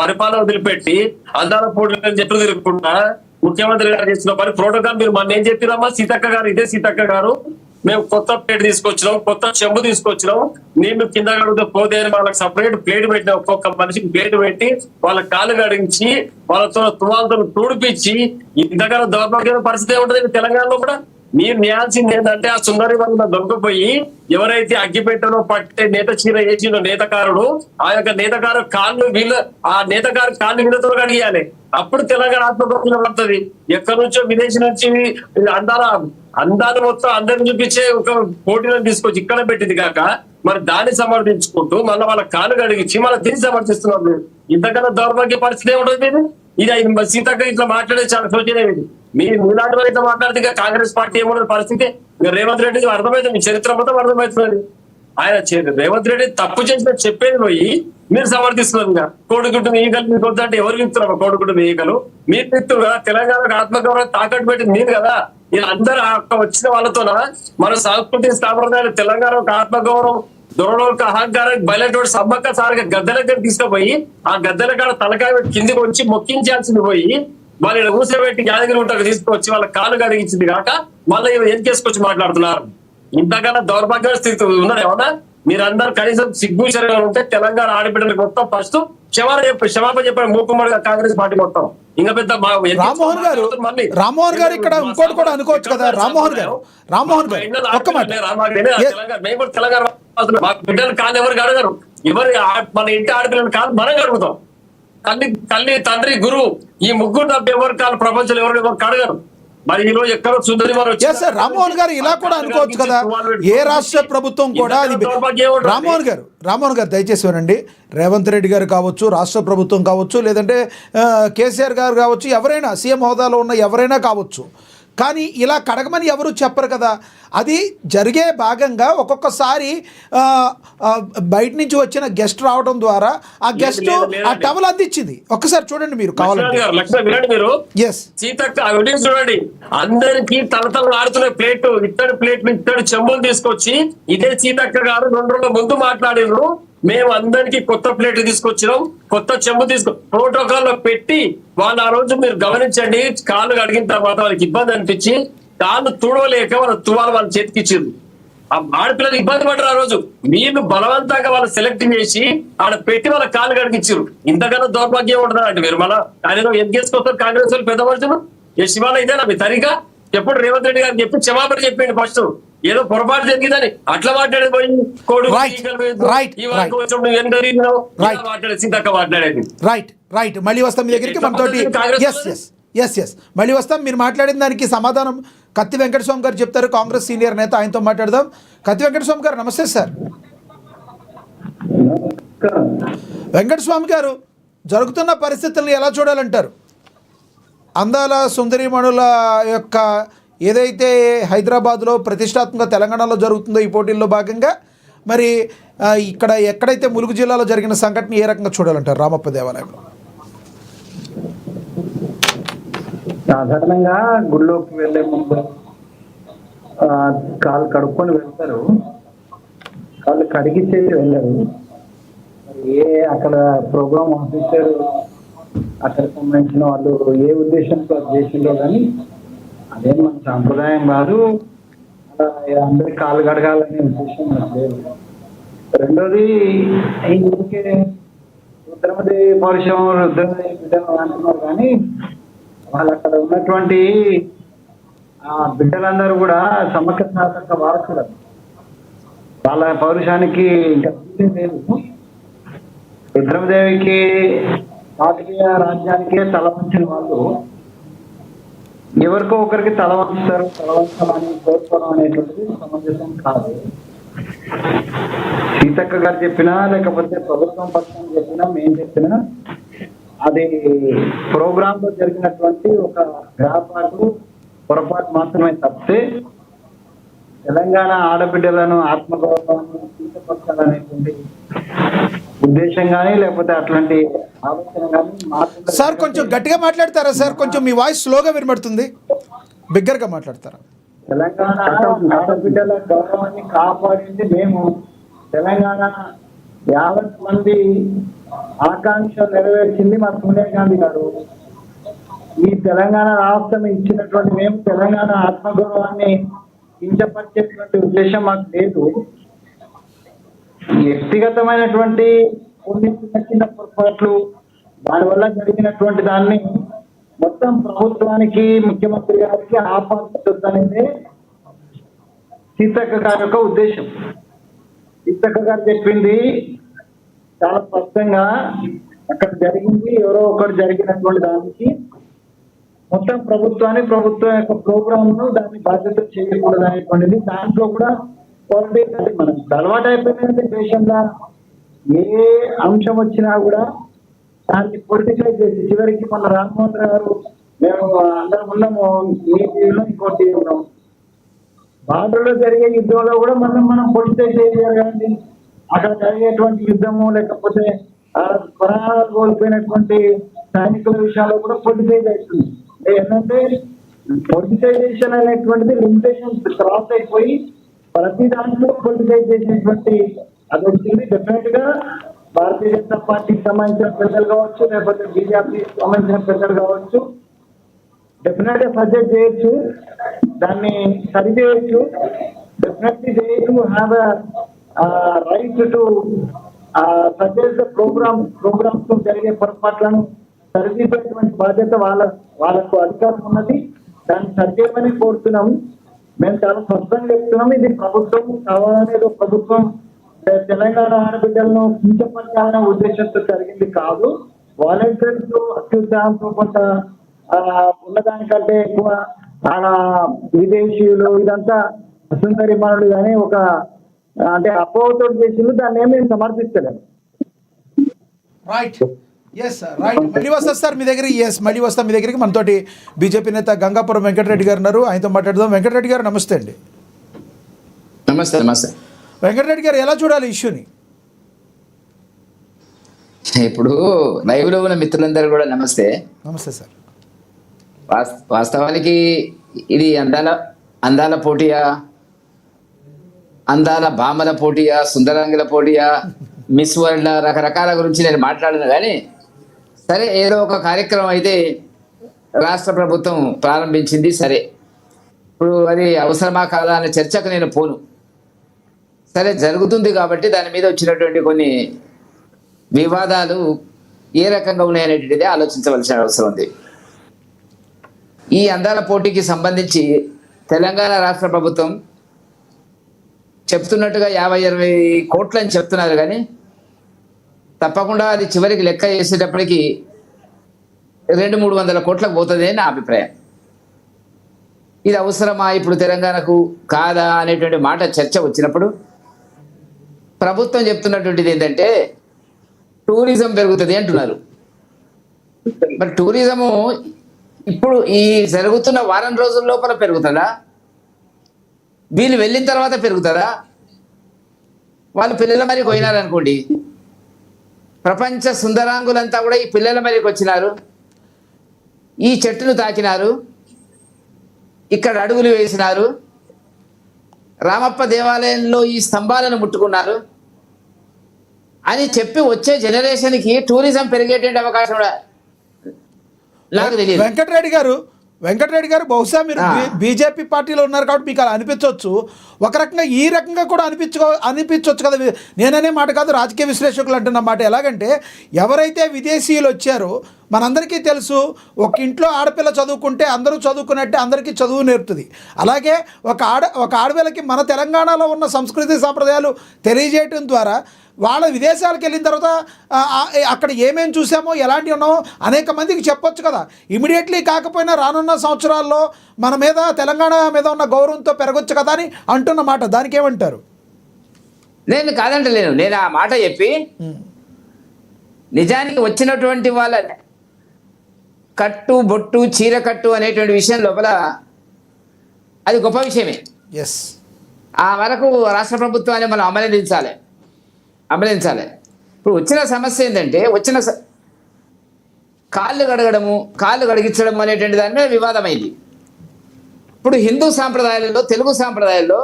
పరిపాలన వదిలిపెట్టి అందాల పోటీలను చెట్లు తిరుగుకుండా ముఖ్యమంత్రి గారు చేసిన పని ప్రోటోకాల్ మీరు మన ఏం చెప్పిరమ్మా? సీతక్క గారు, ఇదే సీతక్క గారు, మేము కొత్త ప్లేట్ తీసుకొచ్చినాం, కొత్త చెంబు తీసుకొచ్చినాం, నీళ్లు కింద కడిగితే పోతే వాళ్ళకి సపరేట్ ప్లేట్ పెట్టిన, ఒక్కొక్క మనిషికి ప్లేట్ పెట్టి వాళ్ళ కాలు గడించి వాళ్ళతో తువాలతో తుడిపించి ఇంతకన్నా దౌర్భాగ్యమైన పరిస్థితి ఏముంటది తెలంగాణలో కూడా? మీరు నేయాల్సింది ఏంటంటే ఆ సుందరి వల్ల దొంగపోయి ఎవరైతే అగ్గిపెట్టలో పట్టే నేత చీర వేసిన నేతకారుడు, ఆ యొక్క నేతకారు కాళ్ళు ఆ నేతకారు కాళ్ళు వీళ్ళతో కడిగాలి. అప్పుడు తెలంగాణ ఆత్మగౌరవం పడుతుంది. ఎక్కడి నుంచో విదేశీ నుంచి అందాలు మొత్తం అందరిని చూపించే ఒక పోటీలను తీసుకొచ్చి ఇక్కడ పెట్టింది కాక మరి దాన్ని సమర్థించుకుంటూ మళ్ళీ వాళ్ళ కాలు కడిగించి మళ్ళీ తిరిగి సమర్థిస్తున్నారు మీరు. ఇంతకన్నా దౌర్భాగ్య పరిస్థితి ఏముంటుంది ఇది? ఇది సీతక్క ఇట్లా మాట్లాడే చాలా శోచనీయం ఇది. మీలాంటి వారు ఇట్లా మాట్లాడితే ఇంకా కాంగ్రెస్ పార్టీ ఏముండదు పరిస్థితి. ఇంకా రేవంత్ రెడ్డి అర్థమవుతుంది, మీ చరిత్ర మొత్తం అర్థమవుతుంది. ఆయన రేవంత్ రెడ్డి తప్పు చేసిన చెప్పేది పోయి మీరు సమర్థిస్తున్నారు. ఇంకా కోడిగుడ్డు ఈగలు మీకు వద్దంటే ఎవరు విత్తున్నారు? కోడిగుడ్డు ఈగలు మీరు విత్తురు కదా. తెలంగాణకు ఆత్మగౌరవం తాకట్టు పెట్టింది మీరు కదా. ఇలా అందరూ వచ్చిన వాళ్ళతోన మన సాంస్కృతిక సాంప్రదాయాలు తెలంగాణకు ఆత్మగౌరవం దొరలోకి అహంకారానికి బయలటువంటి సమ్మక్క సారిగా గద్దెల దగ్గర తీసుకుపోయి ఆ గద్దెల కాడ తలకాయ పెట్టి కిందికి వచ్చి మొక్కించాల్సింది పోయి వాళ్ళు ఊసబెట్టి యాదగిరి ఉంటారు తీసుకొచ్చి వాళ్ళ కాలు కడిగించింది కాక మళ్ళీ ఎన్కేసుకొచ్చి మాట్లాడుతున్నారు. ఇంతకన్నా దౌర్భాగ్య స్థితి ఉన్నది ఏమన్నా? మీరందరూ కనీసం సిగ్గు చర్యలు ఉంటే తెలంగాణ ఆడబిడ్డలకు మొత్తం ఫస్ట్ క్షమాపణ చెప్పారు మూకుమ్మడిగా కాంగ్రెస్ పార్టీ మొత్తం. ఇంకా పెద్ద రామ్మోహన్ గారు ఇక్కడ ఇంకోటి కూడా అనుకోవచ్చు కదా. రామ్మోహన్ గారు ఒక్క మాట, మేము కూడా తెలంగాణ బిడ్డలు కాదు ఎవరికి అడగరు. ఎవరు మన ఇంటి ఆడపిల్లలు కాదు మనం అడుగుతాం. తల్లి తండ్రి గురువు ఈ ముగ్గురు తప్ప ఎవరు కాదు ప్రపంచంలో ఎవరికి అడగరు. మరి ఈ రోజు ఎక్కడో సుందరి రామ్మోహన్ గారు ఇలా కూడా అనుకోవచ్చు కదా. ఏ రాష్ట్ర ప్రభుత్వం కూడా రామ్మోహన్ గారు దయచేసి వినండి. రేవంత్ రెడ్డి గారు కావచ్చు, రాష్ట్ర ప్రభుత్వం కావచ్చు, లేదంటే కేసీఆర్ గారు కావచ్చు, ఎవరైనా సీఎం హోదాలో ఉన్న ఎవరైనా కావచ్చు, కానీ ఇలా కడగమని ఎవరు చెప్పరు కదా. అది జరిగే భాగంగా ఒక్కొక్కసారి బయట నుంచి వచ్చిన గెస్ట్ రావడం ద్వారా ఆ గెస్ట్ ఆ టవల్ అందించింది. ఒక్కసారి చూడండి మీరు కావాలంటే. సీతక్క చూడండి, అందరికి తలతలు ఆడుతున్న ఇత్తడి చెంబులు తీసుకొచ్చి ఇదే సీతక్క గారు 2 రోజుల ముందు మాట్లాడినారు. మేము అందరికి కొత్త ప్లేట్ తీసుకొచ్చినాం, కొత్త చెంబు ప్రోటోకాల్ లో పెట్టి వాళ్ళు ఆ రోజు మీరు గమనించండి, కాళ్ళు కడిగిన తర్వాత వాళ్ళకి ఇబ్బంది అనిపించి కాళ్ళు తుడవలేక వాళ్ళ తువాలు వాళ్ళ చేతికి ఇచ్చారు. ఆ ఆడపిల్లలు ఇబ్బంది పడ్డారు. ఆ రోజు వీళ్ళు బలవంతంగా వాళ్ళు సెలెక్ట్ చేసి ఆడ పెట్టి వాళ్ళ కాళ్ళు కడిగించారు. ఇంతకన్నా దౌర్భాగ్యం ఉంటుందా అంటే మీరు మళ్ళీ ఆయన ఏం చేసుకొస్తారు కాంగ్రెస్ వాళ్ళు పెద్ద మనుషులు? శివాల ఇదేనా మీ తరిగా? ఎప్పుడు రేవంత్ రెడ్డి గారు చెప్పి క్షమాపణ చెప్పిండు ఫస్ట్. ఏదో పొరపాటు జరిగిందని అట్లా మాట్లాడేది పోయి మాట్లాడేది సీతక్క మాట్లాడేది. రైట్ మళ్ళీ వస్తాం మీ దగ్గరికి మనతోటి. ఎస్ మళ్ళీ వస్తాం. మీరు మాట్లాడిన దానికి సమాధానం కత్తి వెంకటస్వామి గారు చెప్తారు, కాంగ్రెస్ సీనియర్ నేత. ఆయనతో మాట్లాడదాం. కత్తి వెంకటస్వామి గారు నమస్తే సార్. వెంకటస్వామి గారు, జరుగుతున్న పరిస్థితులను ఎలా చూడాలంటారు? అందాల సుందరీమణుల యొక్క ఏదైతే హైదరాబాద్లో ప్రతిష్టాత్మక తెలంగాణలో జరుగుతుందో ఈ పోటీల్లో భాగంగా మరి ఇక్కడ ఎక్కడైతే ములుగు జిల్లాలో జరిగిన సంఘటన ఏ రకంగా చూడాలంటారు రామప్ప దేవాలయంలో? సాధారణంగా గుళ్ళోకి వెళ్ళే ముందు కాళ్ళు కడుక్కొని వెళ్తారు, కాళ్ళు కడిగిచ్చేసి వెళ్ళారు. అక్కడ ప్రోగ్రామ్ ఆఫీసర్ అక్కడ సంబంధించిన వాళ్ళు ఏ ఉద్దేశంతో చేసిందో కానీ అదే మన సాంప్రదాయం కాదు. అందరికి కాళ్ళు కడగాలనే ఉద్దేశం నాకు లేదు. రెండోది ఇంకే రుద్రమదేవి పౌరుషం రుద్రమదేవి బిడ్డలు అంటున్నారు కానీ వాళ్ళు అక్కడ ఉన్నటువంటి ఆ బిడ్డలందరూ కూడా సమ్మక్క సారక్క వారసులు. వాళ్ళ పౌరుషానికి ఇంకా లేదు. రుద్రమదేవికి రాజకీయ రాజ్యానికే తల వంచిన వాళ్ళు ఎవరికో ఒకరికి తల వంచుతారు. తల వంచాలని కోరుకోవడం అనేటువంటిది సమంజసం కాదు. సీతక్క గారు చెప్పినా లేకపోతే ప్రభుత్వం పక్షం చెప్పినా మేము చెప్పినా అది ప్రోగ్రామ్ లో జరిగినటువంటి ఒక పొరపాటు మాత్రమే తప్పితే తెలంగాణ ఆడబిడ్డలను ఆత్మగౌరవాన్ని తీర్చపరచాలనేటువంటి ఉద్దేశం కానీ లేకపోతే అట్లాంటి ఆలోచన కానీ సార్ కొంచెం గట్టిగా మాట్లాడతారా సార్? కొంచెం మీ వాయిస్ స్లోగా వినబడుతుంది, బిగ్గరగా మాట్లాడతారా? తెలంగాణ ఆడబిడ్డల గౌరవాన్ని కాపాడింది మేము. తెలంగాణ 50 మంది ఆకాంక్ష నెరవేర్చింది మా సోనియా గాంధీ గారు. ఈ తెలంగాణ రాష్ట్రం ఇచ్చినటువంటి మేము తెలంగాణ ఆత్మగౌరవాన్ని కించపరిచేటువంటి ఉద్దేశం మాకు లేదు. వ్యక్తిగతమైనటువంటి కొన్ని చిన్న పొరపాట్లు దానివల్ల జరిగినటువంటి దాన్ని మొత్తం ప్రభుత్వానికి ముఖ్యమంత్రి గారికి ఆపాదించొద్దనేదే సీతక్క గారి యొక్క ఉద్దేశం. సీతక్క గారు చెప్పింది చాలా స్పష్టంగా అక్కడ జరిగింది ఎవరో ఒకరు జరిగినటువంటి దానికి మొత్తం ప్రభుత్వం యొక్క ప్రోగ్రామ్ ను దాన్ని బాధ్యత చేయకూడదు అనేటువంటిది. దాంట్లో కూడా పాలిటిక్స్ అది మనకు అలవాటు అయిపోయింది దేశంలో. ఏ అంశం వచ్చినా కూడా దాన్ని పొలిటికైజ్ చేసి చివరికి మన రామ్మోహన్ గారు మేము అందరం ఉన్నాము, ఈ టీంలో ఇంకోటి ఉన్నాం. బార్డర్లో జరిగే యుద్ధంలో కూడా మనం పొలిటికైజ్ చేయాలి కదండి. అక్కడ జరిగేటువంటి యుద్ధము లేకపోతే ప్రాణాలు కోల్పోయినటువంటి సైనికుల విషయాల్లో కూడా పొలిటికైజ్ అవుతుంది. ఏంటంటే పొలిటికైజేషన్ అనేటువంటిది లిమిటేషన్ క్రాస్ అయిపోయి ప్రతి దాంట్లో పొలిటికైజ్ చేసేటువంటి అది వచ్చింది. డెఫినెట్ గా భారతీయ జనతా పార్టీకి సంబంధించిన పెద్దలు కావచ్చు, లేకపోతే బీజేపీకి సంబంధించిన పెద్దలు కావచ్చు, డెఫినెట్ గా సజెస్ట్ చేయొచ్చు, దాన్ని సరి చేయొచ్చు. Definitely they to have right to suggest the programmes తో జరిగే పొరపాట్లను సరిదిద్దేటువంటి బాధ్యత వాళ్ళకు అధికారం ఉన్నది. దాన్ని సరిచేయమని కోరుతున్నాం. మేము చాలా స్పష్టంగా చెప్తున్నాం, ఇది ప్రభుత్వం కావాలనేది ప్రభుత్వం తెలంగాణ ఆడబిడ్డలను కించపరచాలనే ఉద్దేశంతో జరిగింది కాదు. వాలంటీర్స్ అత్యుత్సాహంతో కొంత ఉన్నదానికంటే ఎక్కువ విదేశీయులు ఇదంతా సుందరి మనులు కానీ ఒక అంటే అపోహతో చేసింది, దాన్ని ఏమి మేము సమర్థిస్తలేము. Right, yes right. మళ్ళీ వస్తా సార్ మీ దగ్గరికి. మళ్ళీ వస్తాం మీ దగ్గరికి. మనతోటి బీజేపీ నేత గంగాపురం వెంకటరెడ్డి గారు ఉన్నారు, ఆయనతో మాట్లాడదాం. వెంకటరెడ్డి గారు నమస్తే అండి. నమస్తే. నమస్తే వెంకటరెడ్డి గారు, ఎలా చూడాలి ఇష్యూని? ఇప్పుడు లైవ్లో ఉన్న మిత్రులందరూ కూడా నమస్తే. నమస్తే సార్. వాస్తవానికి ఇది అందాల పోటీయా, అందాల భామల పోటీయా, సుందరంగుల పోటీయా, మిస్ వరల్డ్ రకరకాల గురించి నేను మాట్లాడను. కానీ సరే, ఏదో ఒక కార్యక్రమం అయితే రాష్ట్ర ప్రభుత్వం ప్రారంభించింది. సరే, ఇప్పుడు అది అవసరమా కాదా అనే చర్చకు నేను పోను. సరే, జరుగుతుంది కాబట్టి దాని మీద వచ్చినటువంటి కొన్ని వివాదాలు ఏ రకంగా ఉన్నాయనేటువంటిది ఆలోచించవలసిన అవసరం ఉంది. ఈ అందాల పోటీకి సంబంధించి తెలంగాణ రాష్ట్ర ప్రభుత్వం చెప్తున్నట్టుగా 50-60 కోట్లు అని చెప్తున్నారు. కానీ తప్పకుండా అది చివరికి లెక్క చేసేటప్పటికి 200-300 కోట్లకు పోతుంది అని నా అభిప్రాయం. ఇది అవసరమా ఇప్పుడు తెలంగాణకు కాదా అనేటువంటి మాట చర్చ వచ్చినప్పుడు ప్రభుత్వం చెప్తున్నటువంటిది ఏంటంటే టూరిజం పెరుగుతుంది అంటున్నారు. మరి టూరిజము ఇప్పుడు ఈ జరుగుతున్న వారం రోజుల లోపల పెరుగుతుందా? వీళ్ళు వెళ్ళిన తర్వాత పెరుగుతుందా? వాళ్ళు పిల్లల మరికి పోయినారనుకోండి, ప్రపంచ సుందరాంగులంతా కూడా ఈ పిల్లల మరికి వచ్చినారు, ఈ చెట్టును తాకినారు, ఇక్కడ అడుగులు వేసినారు, రామప్ప దేవాలయంలో ఈ స్తంభాలను ముట్టుకున్నారు అని చెప్పి వచ్చే జనరేషన్కి టూరిజం పెరిగేటువంటి అవకాశం కూడా నాకు తెలియదు. వెంకటరెడ్డి గారు బహుశా మీరు బీజేపీ పార్టీలో ఉన్నారు కాబట్టి మీకు అలా అనిపించవచ్చు. ఒక రకంగా ఈ రకంగా కూడా అనిపించవచ్చు కదా. నేననే మాట కాదు, రాజకీయ విశ్లేషకులు అంటున్న మాట. ఎలాగంటే ఎవరైతే విదేశీయులు వచ్చారో మనందరికీ తెలుసు, ఒక ఇంట్లో ఆడపిల్ల చదువుకుంటే అందరూ చదువుకున్నట్టే అందరికీ చదువు నేర్పుతుంది. అలాగే ఒక ఆడపిల్లకి మన తెలంగాణలో ఉన్న సంస్కృతి సాంప్రదాయాలు తెలియజేయటం ద్వారా వాళ్ళ విదేశాలకు వెళ్ళిన తర్వాత అక్కడ ఏమేమి చూసామో ఎలాంటివి ఉన్నామో అనేక మందికి చెప్పొచ్చు కదా. ఇమీడియట్లీ కాకపోయినా రానున్న సంవత్సరాల్లో మన మీద తెలంగాణ మీద ఉన్న గౌరవంతో పెరగొచ్చు కదా అని అంటున్న మాట. దానికి ఏమంటారు? నేను కాదంటలేను. నేను ఆ మాట చెప్పి నిజానికి వచ్చినటువంటి వాళ్ళ కట్టు బొట్టు చీర కట్టు అనేటువంటి విషయం లోపల అది గొప్ప విషయమే. ఎస్, ఆ వరకు రాష్ట్ర ప్రభుత్వాన్ని మనం అమలించాలి. ఇప్పుడు వచ్చిన సమస్య ఏంటంటే కాళ్ళు కడిగించడం అనేటువంటి దాని మీద వివాదమైంది. ఇప్పుడు హిందూ సాంప్రదాయాలలో, తెలుగు సాంప్రదాయాల్లో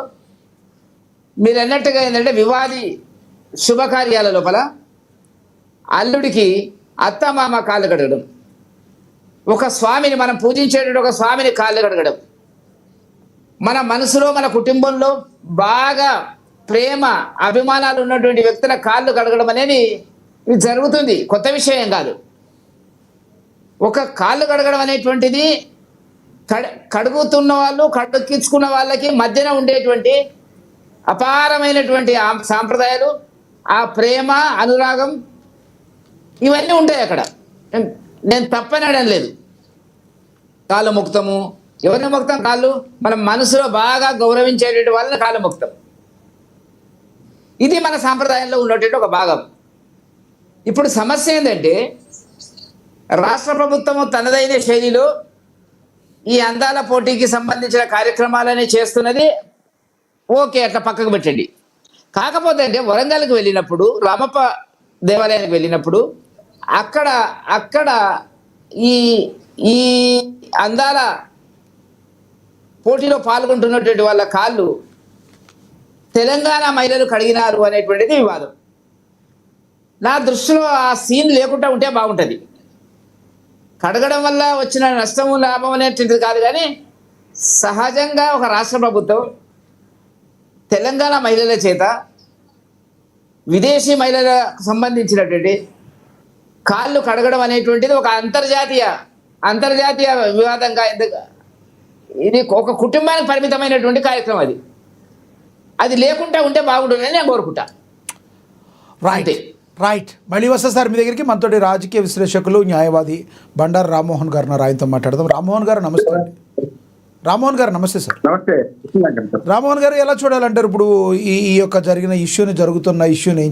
మీరు అన్నట్టుగా ఏంటంటే వివాది శుభకార్యాల లోపల అల్లుడికి అత్తమామ కాళ్ళు కడగడం, ఒక స్వామిని మనం పూజించేటువంటి ఒక స్వామిని కాళ్ళు కడగడం, మన మనసులో మన కుటుంబంలో బాగా ప్రేమ అభిమానాలు ఉన్నటువంటి వ్యక్తుల కాళ్ళు కడగడం అనేది ఇది జరుగుతుంది. కొత్త విషయం కాదు. ఒక కాళ్ళు కడగడం అనేటువంటిది కడుగుతున్న వాళ్ళు కడుక్కించుకున్న వాళ్ళకి మధ్యన ఉండేటువంటి అపారమైనటువంటి సాంప్రదాయాలు, ఆ ప్రేమ అనురాగం ఇవన్నీ ఉంటాయి అక్కడ. నేను తప్పనడం లేదు. కాళ్ళు మొక్కుతాము. ఎవరిని మొక్కుతాం? కాళ్ళు మనం మనసులో బాగా గౌరవించేటువంటి వాళ్ళని కాళ్ళు మొక్కుతాం. ఇది మన సాంప్రదాయంలో ఉన్నటువంటి ఒక భాగం. ఇప్పుడు సమస్య ఏంటంటే రాష్ట్ర ప్రభుత్వము తనదైన శైలిలో ఈ అందాల పోటీకి సంబంధించిన కార్యక్రమాలని చేస్తున్నది. ఓకే, అట్లా పక్కకు పెట్టండి. కాకపోతే అంటే వరంగల్కి వెళ్ళినప్పుడు, రామప్ప దేవాలయానికి వెళ్ళినప్పుడు అక్కడ ఈ ఈ అందాల పోటీలో పాల్గొంటున్నటువంటి వాళ్ళ కాళ్ళు తెలంగాణ మహిళలు కడిగినారు అనేటువంటిది వివాదం. నా దృష్టిలో ఆ సీన్ లేకుండా ఉంటే బాగుంటుంది. కడగడం వల్ల వచ్చిన నష్టము లాభం అనేటువంటిది కాదు, కానీ సహజంగా ఒక రాష్ట్ర ప్రభుత్వం తెలంగాణ మహిళల చేత విదేశీ మహిళలకు సంబంధించినటువంటి కాళ్ళు కడగడం అనేటువంటిది ఒక అంతర్జాతీయ వివాదంగా, ఇది ఒక కుటుంబానికి పరిమితమైనటువంటి కార్యక్రమం. అది లేకుండా ఉంటే బాగుంటుందని నేను కోరుకుంటా. రైట్. మళ్ళీ వస్తా సార్ మీ దగ్గరికి. మనతోటి రాజకీయ విశ్లేషకులు, న్యాయవాది బండారు రామ్మోహన్ గారు ఆయనతో మాట్లాడదాం. రామ్మోహన్ గారు నమస్తే అండి. రామ్మోహన్ గారు నమస్తే సార్. నమస్తే. రామ్మోహన్ గారు ఎలా చూడాలంటారు ఇప్పుడు ఈ యొక్క జరుగుతున్న ఇష్యూని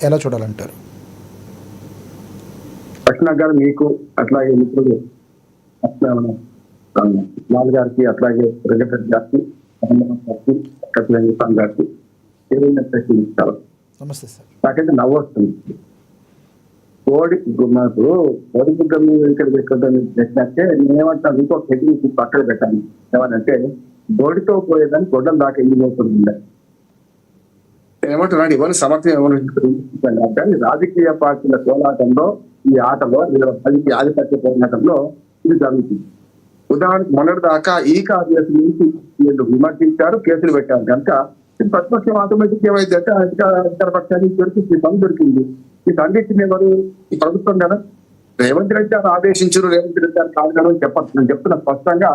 ఎలా చూడాలంటారు? కృష్ణ గారు, మీకు అట్లాగే మిత్రులు లాల్ గారికి, అట్లాగే రెడ్డి గారికి, గారికి నమస్తే సార్. నాకైతే నవ్వు వస్తుంది. నాకు కోడిగుడ్డ మీద ఇక్కడ పెట్టినట్టే నేనేమంటాను, ఇంకో టెక్నిక్ పక్కన పెట్టాను. ఏమనంటే బోడితో పోయేదాన్ని గొడ్డలు దాకా వెళ్ళిపోతుంది. ఏమంటున్నాడు ఇవన్నీ సమర్థం ఏమని రాజకీయ పార్టీల పోరాటంలో, ఈ ఆటలో, రాజకీయ ఆధిపత్య పోరాటంలో ఇది జరుగుతుంది. ఉదాహరణకు మొన్నటి దాకా ఈ కార్యదర్శి నుంచి వీళ్ళు విమర్శించారు, కేసులు పెట్టారు కనుక ప్రతిపక్షం ఆటోమేటిక్ ఏమైంది అంటే అధికార పక్షానికి దొరికింది, పని దొరికింది. ఈ సంఘటన ఎవరు? ఈ ప్రభుత్వం కదా. రేవంత్ రెడ్డి గారు ఆదేశించారు, రేవంత్ రెడ్డి గారు కాదు కదా అని చెప్పచ్చు. నేను చెప్తున్నా స్పష్టంగా.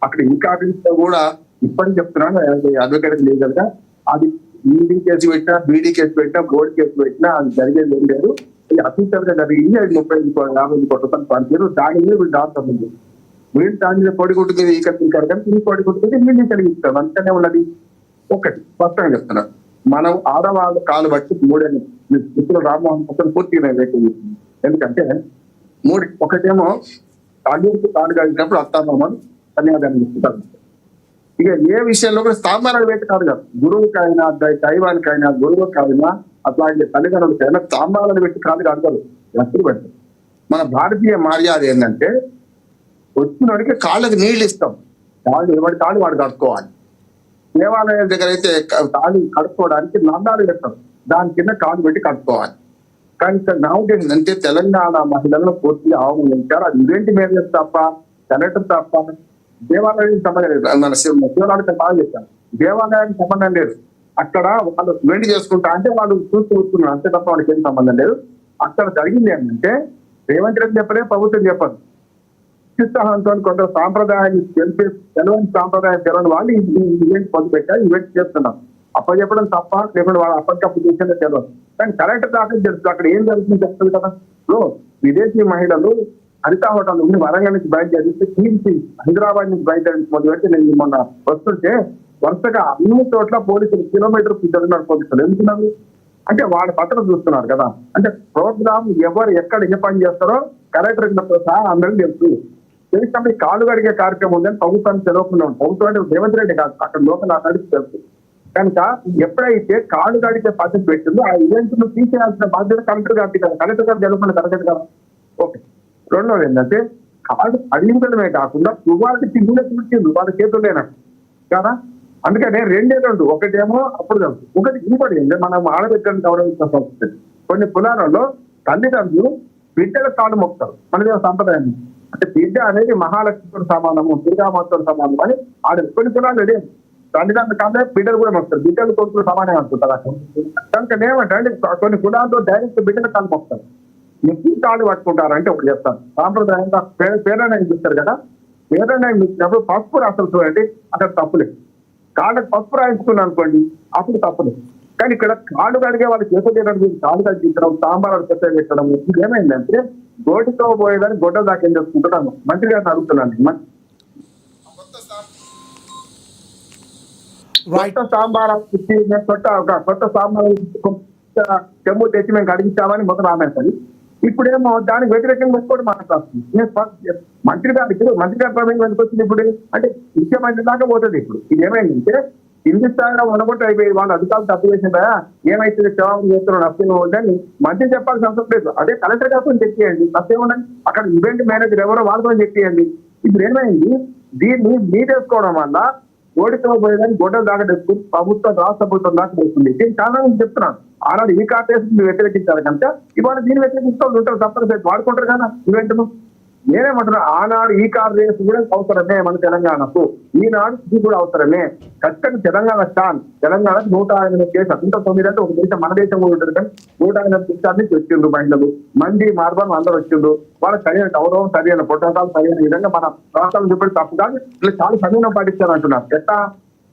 అక్కడ ఇంకా కూడా ఇప్పటికి చెప్తున్నాను, అడ్వకేట్ లీగల్ గా అది ఈడీ కేసు పెట్టినా, బీడీ కేసు పెట్టినా, బోర్డు కేసు పెట్టినా అది జరిగేది ఏం లేదు. ఇది అసూచనగా గా జరిగింది. అది 30-50 కోట్ల పనిచేరు. దాని మీద వీళ్ళు దాడుతుంది. వీళ్ళు దాని మీద పొడిగుట్టు మీద ఈ కట్టింటారు కానీ ఈ పొడిగుట్టు మీద వీళ్ళు కలిగిస్తారు. అంతనే ఉన్నది. ఒకటి స్పష్టంగా చెప్తున్నారు, మనం ఆడవాళ్ళ కాలు బట్టి మూడేళ్ళు మిత్రులు రామ్మోహన్ పక్కన పూర్తిగా వ్యక్తం. ఎందుకంటే ఒకటేమో తాళూరుకు తాడు కలిగినప్పుడు అత్తామామని కన్యాదానం ఇస్తారు. ఇక ఏ విషయంలో కూడా స్థామానాలు పెట్టి కాదు కదా, గురువుకైనా, దైవానికైనా, గురువుకైనా, అట్లాగే తల్లిదండ్రులకైనా స్థామాలను పెట్టి కాదు కాదు ఎప్పుడు పెడతారు. మన భారతీయ మర్యాద ఏంటంటే వచ్చినోడికి కాళ్ళకి నీళ్లు ఇస్తాం. ఎవరి కాళ్ళు వాడు కట్టుకోవాలి. దేవాలయాల దగ్గర అయితే కాళ్ళు కడుక్కోవడానికి నందాలు పెడతారు, దాని కింద కాళ్ళు పెట్టి కట్టుకోవాలి. కానీ ఇక్కడ నా ఉద్దేశం అంటే తెలంగాణ మహిళలను పూర్తిగా అవమానించారు. అది ఇవేంటి మీద తప్ప, కలెక్టర్ తప్ప, దేవాలయానికి సంబంధం లేదు. మన శివరానికి బాగా చెప్పాను, దేవాలయానికి సంబంధం లేదు. అక్కడ వాళ్ళు వెండి చేసుకుంటా అంటే వాళ్ళు చూస్తున్నారు అంతే తప్ప వాళ్ళకి ఏం సంబంధం లేదు. అక్కడ జరిగింది ఏంటంటే రేవంత్ రెడ్డి చెప్పలే, ప్రభుత్వం చెప్పదు. ఉత్సాహంతో కొంత సాంప్రదాయాన్ని తెలవని సాంప్రదాయం తెలవని వాళ్ళు ఈవెంట్ పొందుపెట్టారు, ఈవెంట్ చేస్తున్నారు. చెప్పడం తప్ప, లేకపోతే వాళ్ళు అప్పటికప్పుడు చేసేదే తెలియదు. కానీ కలెక్టర్ దాకా తెలుసు అక్కడ ఏం జరుగుతుంది చెప్తుంది కదా. సో విదేశీ మహిళలు హరిత హోటల్ నుండి వరంగల్ నుంచి బయలుదేరిస్తే కీర్తి హైదరాబాద్ నుంచి బయలుదేరి మొదలుపెట్టి నేను మొన్న వస్తుంటే వరుసగా అన్ని చోట్ల పోలీసులు కిలోమీటర్ తిరుగుతున్నారు. పోలీసులు ఎందుకున్నారు అంటే వాళ్ళ పత్రం చూస్తున్నారు కదా. అంటే ప్రోగ్రామ్ ఎవరు ఎక్కడ ఏ పని చేస్తారో కలెక్టర్ సహా అందరికీ తెలుసు. తెలిసినప్పుడు కాళ్ళు కడిగే కార్యక్రమం ఉందని ప్రభుత్వానికి తెలియకుండా ఉంది. ప్రభుత్వం అంటే రేవంత్ రెడ్డి కాదు, అక్కడ లోకల్ అన్నడికి తెలుసు. కనుక ఎప్పుడైతే కాళ్ళు కడిగే పద్ధతి పెట్టిందో ఆ ఈవెంట్ ను తీసేయాల్సిన బాధ్యత కలెక్టర్ గారికి కదా. కలెక్టర్ గారు తెలియకుండా కలెక్టర్ కదా. ఓకే. రెండోది ఏంటంటే కాళ్ళు అడిగించడమే కాకుండా వాళ్ళకి తిరుగులే చూసింది వాళ్ళ చేతులు లేనట్టు కదా. అందుకనే రెండు ఒకటేమో అప్పుడు తెలుసు, ఒకటి ఇంకోటి ఏంటంటే మనం ఆడబిడ్డలను గౌరవించాల్సి వస్తుంది. కొన్ని కులాలలో తల్లిదండ్రులు బిడ్డల కాళ్ళు మొక్కుతారు. మన సంప్రదాయం అంటే బిడ్డ అనేది మహాలక్ష్మితో సమానము, దుర్గామాతో సమానం అని కొన్ని కులాలు లేదు. తల్లిదండ్రుల కాళ్ళే బిడ్డలు కూడా మొక్కుతారు, బిడ్డలు కొడుకులు సమానం అనుకుంటారు. కనుక ఏమంటే కొన్ని కులాలతో డైరెక్ట్ బిడ్డల కాళ్ళు మొక్కుతారు. ఎక్కువ కాళ్ళు పట్టుకుంటారు అంటే ఒకటి చెప్తారు. సాంప్రదాయంగా పేరణయం ఇస్తారు కదా, పేరణయం ఇచ్చినప్పుడు పసుపు రాసలు చూడండి, అక్కడ తప్పులేదు. కాళ్ళకి పసుపు రాయించుకున్నాను అనుకోండి, అప్పుడు తప్పులేదు. కానీ ఇక్కడ కాళ్ళు కడిగే వాళ్ళు చేతులు కాళ్ళు కడిగించడం, సాంబారాలు పెద్ద పెట్టడం, ఇది ఏమైందంటే గోటితో పోయేదాన్ని గొడ్డ దాకా ఏం చేసుకుంటున్నాను. మంత్రి గారిని అడుగుతున్నాను. Right. కొత్త సాంబార్ ఇచ్చి మేము కొత్త సాంబార్ చెమ్ము తెచ్చి మేము కడిగించామని మొదలు ఆమెస్తుంది. ఇప్పుడేమో దానికి వ్యతిరేకంగా కూడా మాట్లాడుతుంది. మంత్రి గారి ప్రభుత్వం ఎందుకు వచ్చింది ఇప్పుడు అంటే ముఖ్యమంత్రి దాకా పోతుంది. ఇప్పుడు ఇది ఏమైందంటే కింది స్థాయిలో ఉండబట్టి అయిపోయి వాళ్ళు అధికారులు తప్పు చేసిందా ఏమైతే జవాబు చేస్తున్నాడు అప్పుడు ఉందని మంత్రి చెప్పాల్సిన అవసరం లేదు. అదే కలెక్టర్ గారితో చెప్పేయండి, తప్పే ఉండండి. అక్కడ ఈవెంట్ మేనేజర్ ఎవరో వాళ్ళతో చెప్పేయండి. ఇప్పుడు ఏమైంది, దీన్ని మీరేసుకోవడం వల్ల ఓడితో పోయేదాన్ని గొడ్డలు దాకా తెచ్చుకుని ప్రభుత్వం రాష్ట్ర ప్రభుత్వం దాకా వస్తుంది. దీనికి కారణం చెప్తున్నాను. ఆనాడు ఈ కార్పొరేషన్ వ్యతిరేకించారు కనుక ఇవాళ దీన్ని వ్యతిరేకిస్తూ ఉంటారు, తప్పనిసరి వాడుకుంటారు కదా ఈవెంట్ను. నేనేమంటున్నా, ఆనాడు ఈ కార్ రేసు కూడా అవసరమే మన తెలంగాణకు, ఈనాడు ఇది కూడా అవసరమే. ఖచ్చితంగా తెలంగాణకు 108 కేసులు 109 అంటే ఒక దేశం మన దేశం కూడా ఉంటుంది కానీ 108 దేశాన్ని వచ్చిండ్రు. మహిళలు మంది మార్బల్ అందరూ వచ్చిండ్రు. వాళ్ళకి సరైన గౌరవం, సరైన ప్రోటోకాల్, సరైన విధంగా మన రాష్ట్రాలు చెప్పి తప్పు కాదు. ఇలా చాలా సమయం పాటిస్తారు అంటున్నారు. ఎట్లా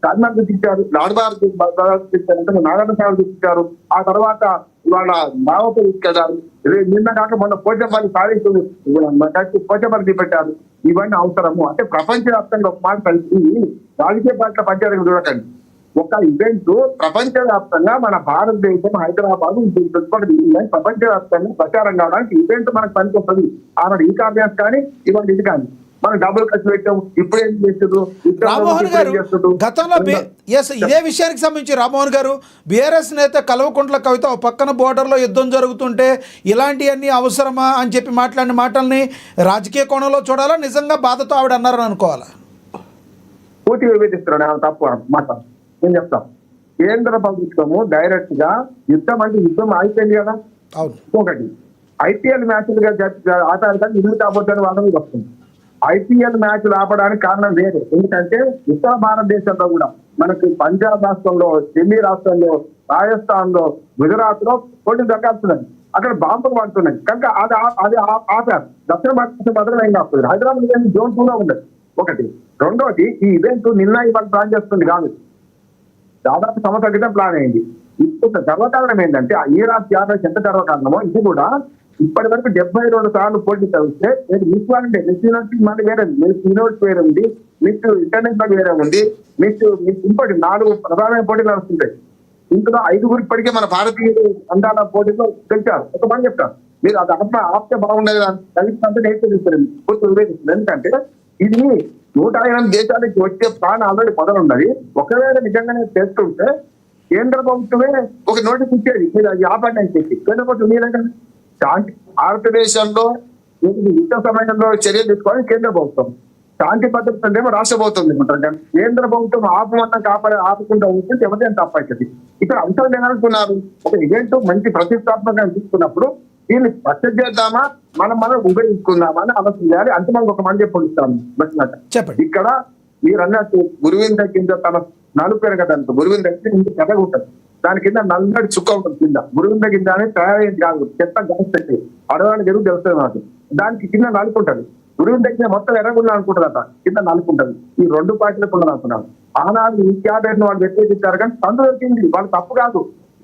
చార్మినార్ చూపించారు, లాడ్బార్ చూపించారు, నారాయణ సాగర్ చూపించారు, ఆ తర్వాత ఇవాళ దావతో తీసుకెళ్లారు. నిన్న కాక మొన్న పోచంపల్లి సాధించు పోచంపల్లి చూపెట్టారు. ఇవన్నీ అవసరము అంటే ప్రపంచవ్యాప్తంగా ఒక మాట కలిసి రాజకీయ పార్టీల పంచాయతీ చూడకండి. ఒక ఈవెంట్ ప్రపంచవ్యాప్తంగా మన భారతదేశం హైదరాబాద్ ప్రపంచవ్యాప్తంగా ప్రచారం కావడానికి ఈవెంట్ మనకు పనికొస్తుంది. ఆనాడు ఈ కార్యాస్ కానీ ఇవాళ ఇది కానీ మనం డబ్బులు ఖర్చు పెట్టాం. ఇప్పుడు ఏం చేస్తున్నారు రామ్మోహన్ గారు, గతంలో ఇదే విషయానికి సంబంధించి రామ్మోహన్ గారు బీఆర్ఎస్ నేత కల్వకుంట్ల కవిత ఒక పక్కన బోర్డర్లో యుద్ధం జరుగుతుంటే ఇలాంటివన్నీ అవసరమా అని చెప్పి మాట్లాడిన మాటల్ని రాజకీయ కోణంలో చూడాలా, నిజంగా బాధతో ఆవిడ అన్నారని అనుకోవాలా? పూర్తిగా వివేచిస్తున్నాను, తప్పు మాట నేను చెప్తాను. కేంద్ర ప్రభుత్వము డైరెక్ట్ గా యుద్ధం అంటే యుద్ధం అయిపోయింది కదా. అవును. ఒకటి ఐపీఎల్ మ్యాచ్లుగా ఆటాడటానికి ఇల్లు కాబోతుందని వాళ్ళ మీద వస్తుంది. ఐపీఎల్ మ్యాచ్లు ఆపడానికి కారణం వేరే. ఎందుకంటే ఉత్తర భారతదేశంలో కూడా మనకి పంజాబ్ రాష్ట్రంలో, ఢిల్లీ రాష్ట్రంలో, రాజస్థాన్ లో, గుజరాత్ లో పోటీ దక్కాల్సినది. అక్కడ బాంబులు పడుతున్నాయి కనుక అది ఆపారు. దక్షిణ భారతదేశం భద్రం ఏం కాస్తుంది. హైదరాబాద్ జోన్ 2 లో ఉండదు. ఒకటి. రెండోది, ఈ ఈవెంట్ నిన్న ఇవాళ ప్లాన్ చేస్తుంది కాదు, దాదాపు సంవత్సరం క్రితం ప్లాన్ అయింది. ఇప్పుడు గర్వకారణం ఏంటంటే ఈ రాష్ట్ర ఎంత గర్వకారణమో ఇది కూడా ఇప్పటి వరకు 72 సార్లు పోటీ చదివితే మిస్ యూనివర్సిటీ మళ్ళీ వేరే, మిస్ యూనివర్సిటీ వేరే ఉంది, మిస్ ఇంటర్నేషనల్ వేరే ఉంది, మిస్ ఇంకోటి 4 ప్రధానమైన పోటీలు నడుస్తుంటాయి. ఇందులో 5 ఇప్పటికే మన భారతీయులు అందాల పోటీలో గెలిచారు. ఒక పని చెప్తారు, మీరు అది ఆప్తే బాగుండేది కలిసి నేర్చుకుంటారు, పూర్తి వివేచిస్తుంది. ఎందుకంటే ఇది 108 దేశాలకి వచ్చే ప్లాన్ ఆల్రెడీ మొదలున్నది. ఒకవేళ నిజంగానే చేస్తుంటే కేంద్ర ప్రభుత్వమే ఒక నోటీస్ ఇచ్చేది, మీరు అది ఆపండి అని చెప్పి. కేంద్ర ప్రభుత్వం మీరంటే శాంతి భారతదేశంలో యుద్ధ సమయంలో చర్యలు తీసుకోవాలి కేంద్ర ప్రభుత్వం, శాంతి భద్రత ఏమో రాష్ట్ర ప్రభుత్వం తీసుకుంటారు. కేంద్ర ప్రభుత్వం ఆపమన్నా ఆపకుండా ఉంటుంది ఎవరైనా తప్పవుతుంది. ఇక్కడ అంశాలు ఏమనుకున్నారు, ఒక ఈవెంట్ మంచి ప్రతిష్టాత్మకంగా తీసుకున్నప్పుడు దీన్ని పచ్చడి చేద్దామా, మనం ఉపయోగించుకుందామా అని ఆలోచన చేయాలి. అంతిమంగా ఒక మంది పొందుతాను చెప్పండి. ఇక్కడ మీరు అన్నట్టు గురువింద కింద తన నలుపేరు కదా, గురువింద ఇంత పెద్దగా ఉంటుంది, దాని కింద నల్లటి చుక్క ఉంటుంది కింద. గురువింద కింద అనేది తయారైంది కాదు, చెత్త గ్యాస్ పెట్టి అడవానికి ఎరువు తెలుస్తుంది నాకు. దానికి కింద నలుపుంటది. గురువింద కింద మొత్తం ఎర్రగుండా అనుకుంటుందట, కింద నలుపుంటది. ఈ 2 పార్టీలకు ఉండదు అనుకున్నాను. ఆనాడు ఈ క్యాబినెట్ వాళ్ళు వ్యతిరేకించారు కానీ సందు దొరికింది. వాళ్ళు తప్పు కాదు,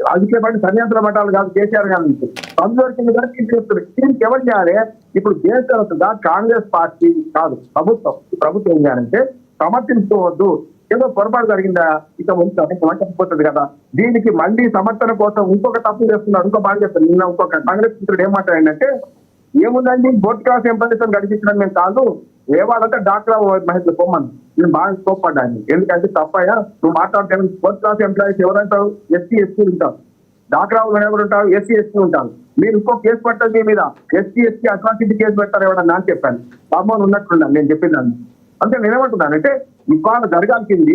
రాజకీయ పార్టీ సన్యాసుల మఠాలు కాదు, కేసీఆర్ గారి నుంచి సందు దొరికింది కదా తీసుకొస్తుంది. దీనికి ఎవరు చేయాలి, ఇప్పుడు దేశంగా కాంగ్రెస్ పార్టీ కాదు ప్రభుత్వం ఏం చేయాలంటే సమర్థించుకోవద్దు, ఏదో పొరపాటు జరిగిందా ఇక చెప్పిపోతుంది కదా. దీనికి మళ్ళీ సమర్థన కోసం ఇంకొక తప్పు చేస్తున్నారు, ఇంకో మాట చేస్తారు. నిన్న ఇంకొక కాంగ్రెస్ మిత్రుడు ఏం మాట్లాడంటే, ఏముందండి బోర్డ్ క్లాస్ ఎంప్లాయీస్ గడిపించడం మేము కాదు, ఏవాళ్ళంటే డాక్టర్ మహేష్ పొమ్మని నేను బాగా కోప్పడ్డాను. ఎందుకంటే తప్పయ్యా నువ్వు మాట్లాడితే బోర్డ్ క్లాస్ ఎంప్లాయీస్ ఎవరంటారు, ఎస్సీ ఉంటారు, డాక్టర్ ఎవరు ఉంటారు, ఎస్సీ ఉంటారు. మీరు ఇంకో కేసు పెట్టారు మీ మీద, ఎస్సీ అట్రాసిటీ కేసు పెట్టారు ఎవరన్నా అని చెప్పాను. బాబు ఉన్నట్టున్నాను నేను చెప్పిందాన్ని. అంటే నేనేమంటున్నానంటే ఇవాళ జరగాల్సింది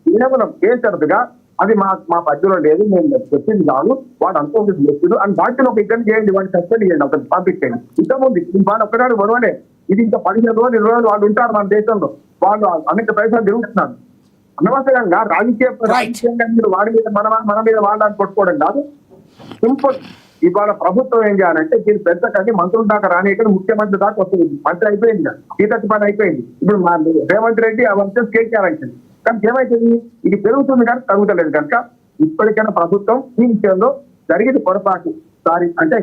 కేవలం కేసరదుగా అది మా పద్ధతిలో లేదు, నేను చెప్పింది కాదు, వాడు అనుకోండి చెప్పిండు అని వాటిని ఒక ఇద్దరు చేయండి, వాడిని సస్పెండ్ చేయండి, ఒక పంపించండి. ఇంతకుముందు వాళ్ళు ఒక్కడాడు గొడవలే, ఇది ఇంకా 15 రోజులు 20 రోజులు వాళ్ళు ఉంటారు మన దేశంలో, వాళ్ళు అనేక పైసలు తిరుగుతున్నారు. అనవసరంగా రాజకీయంగా మీరు వాడి మీద మన మీద వాళ్ళని కొట్టుకోవడం కాదు. సింపుల్. ఇవాళ ప్రభుత్వం ఏం చేయాలంటే దీన్ని పెంచకండి, మంత్రుల దాకా రానియకండి, ముఖ్యమంత్రి దాకా వస్తుంది. మంత్రి అయిపోయింది, సీతకి పని అయిపోయింది. ఇప్పుడు రేవంత్ రెడ్డి అవంతా కేసీఆర్ అయిపోయింది. కానీ ఏమైతుంది, ఇది పెరుగుతుంది కానీ తగ్గుతలేదు కనుక ఇప్పటికైనా ప్రభుత్వం ఈ విషయంలో జరిగింది పొరపాటు సారీ అంటే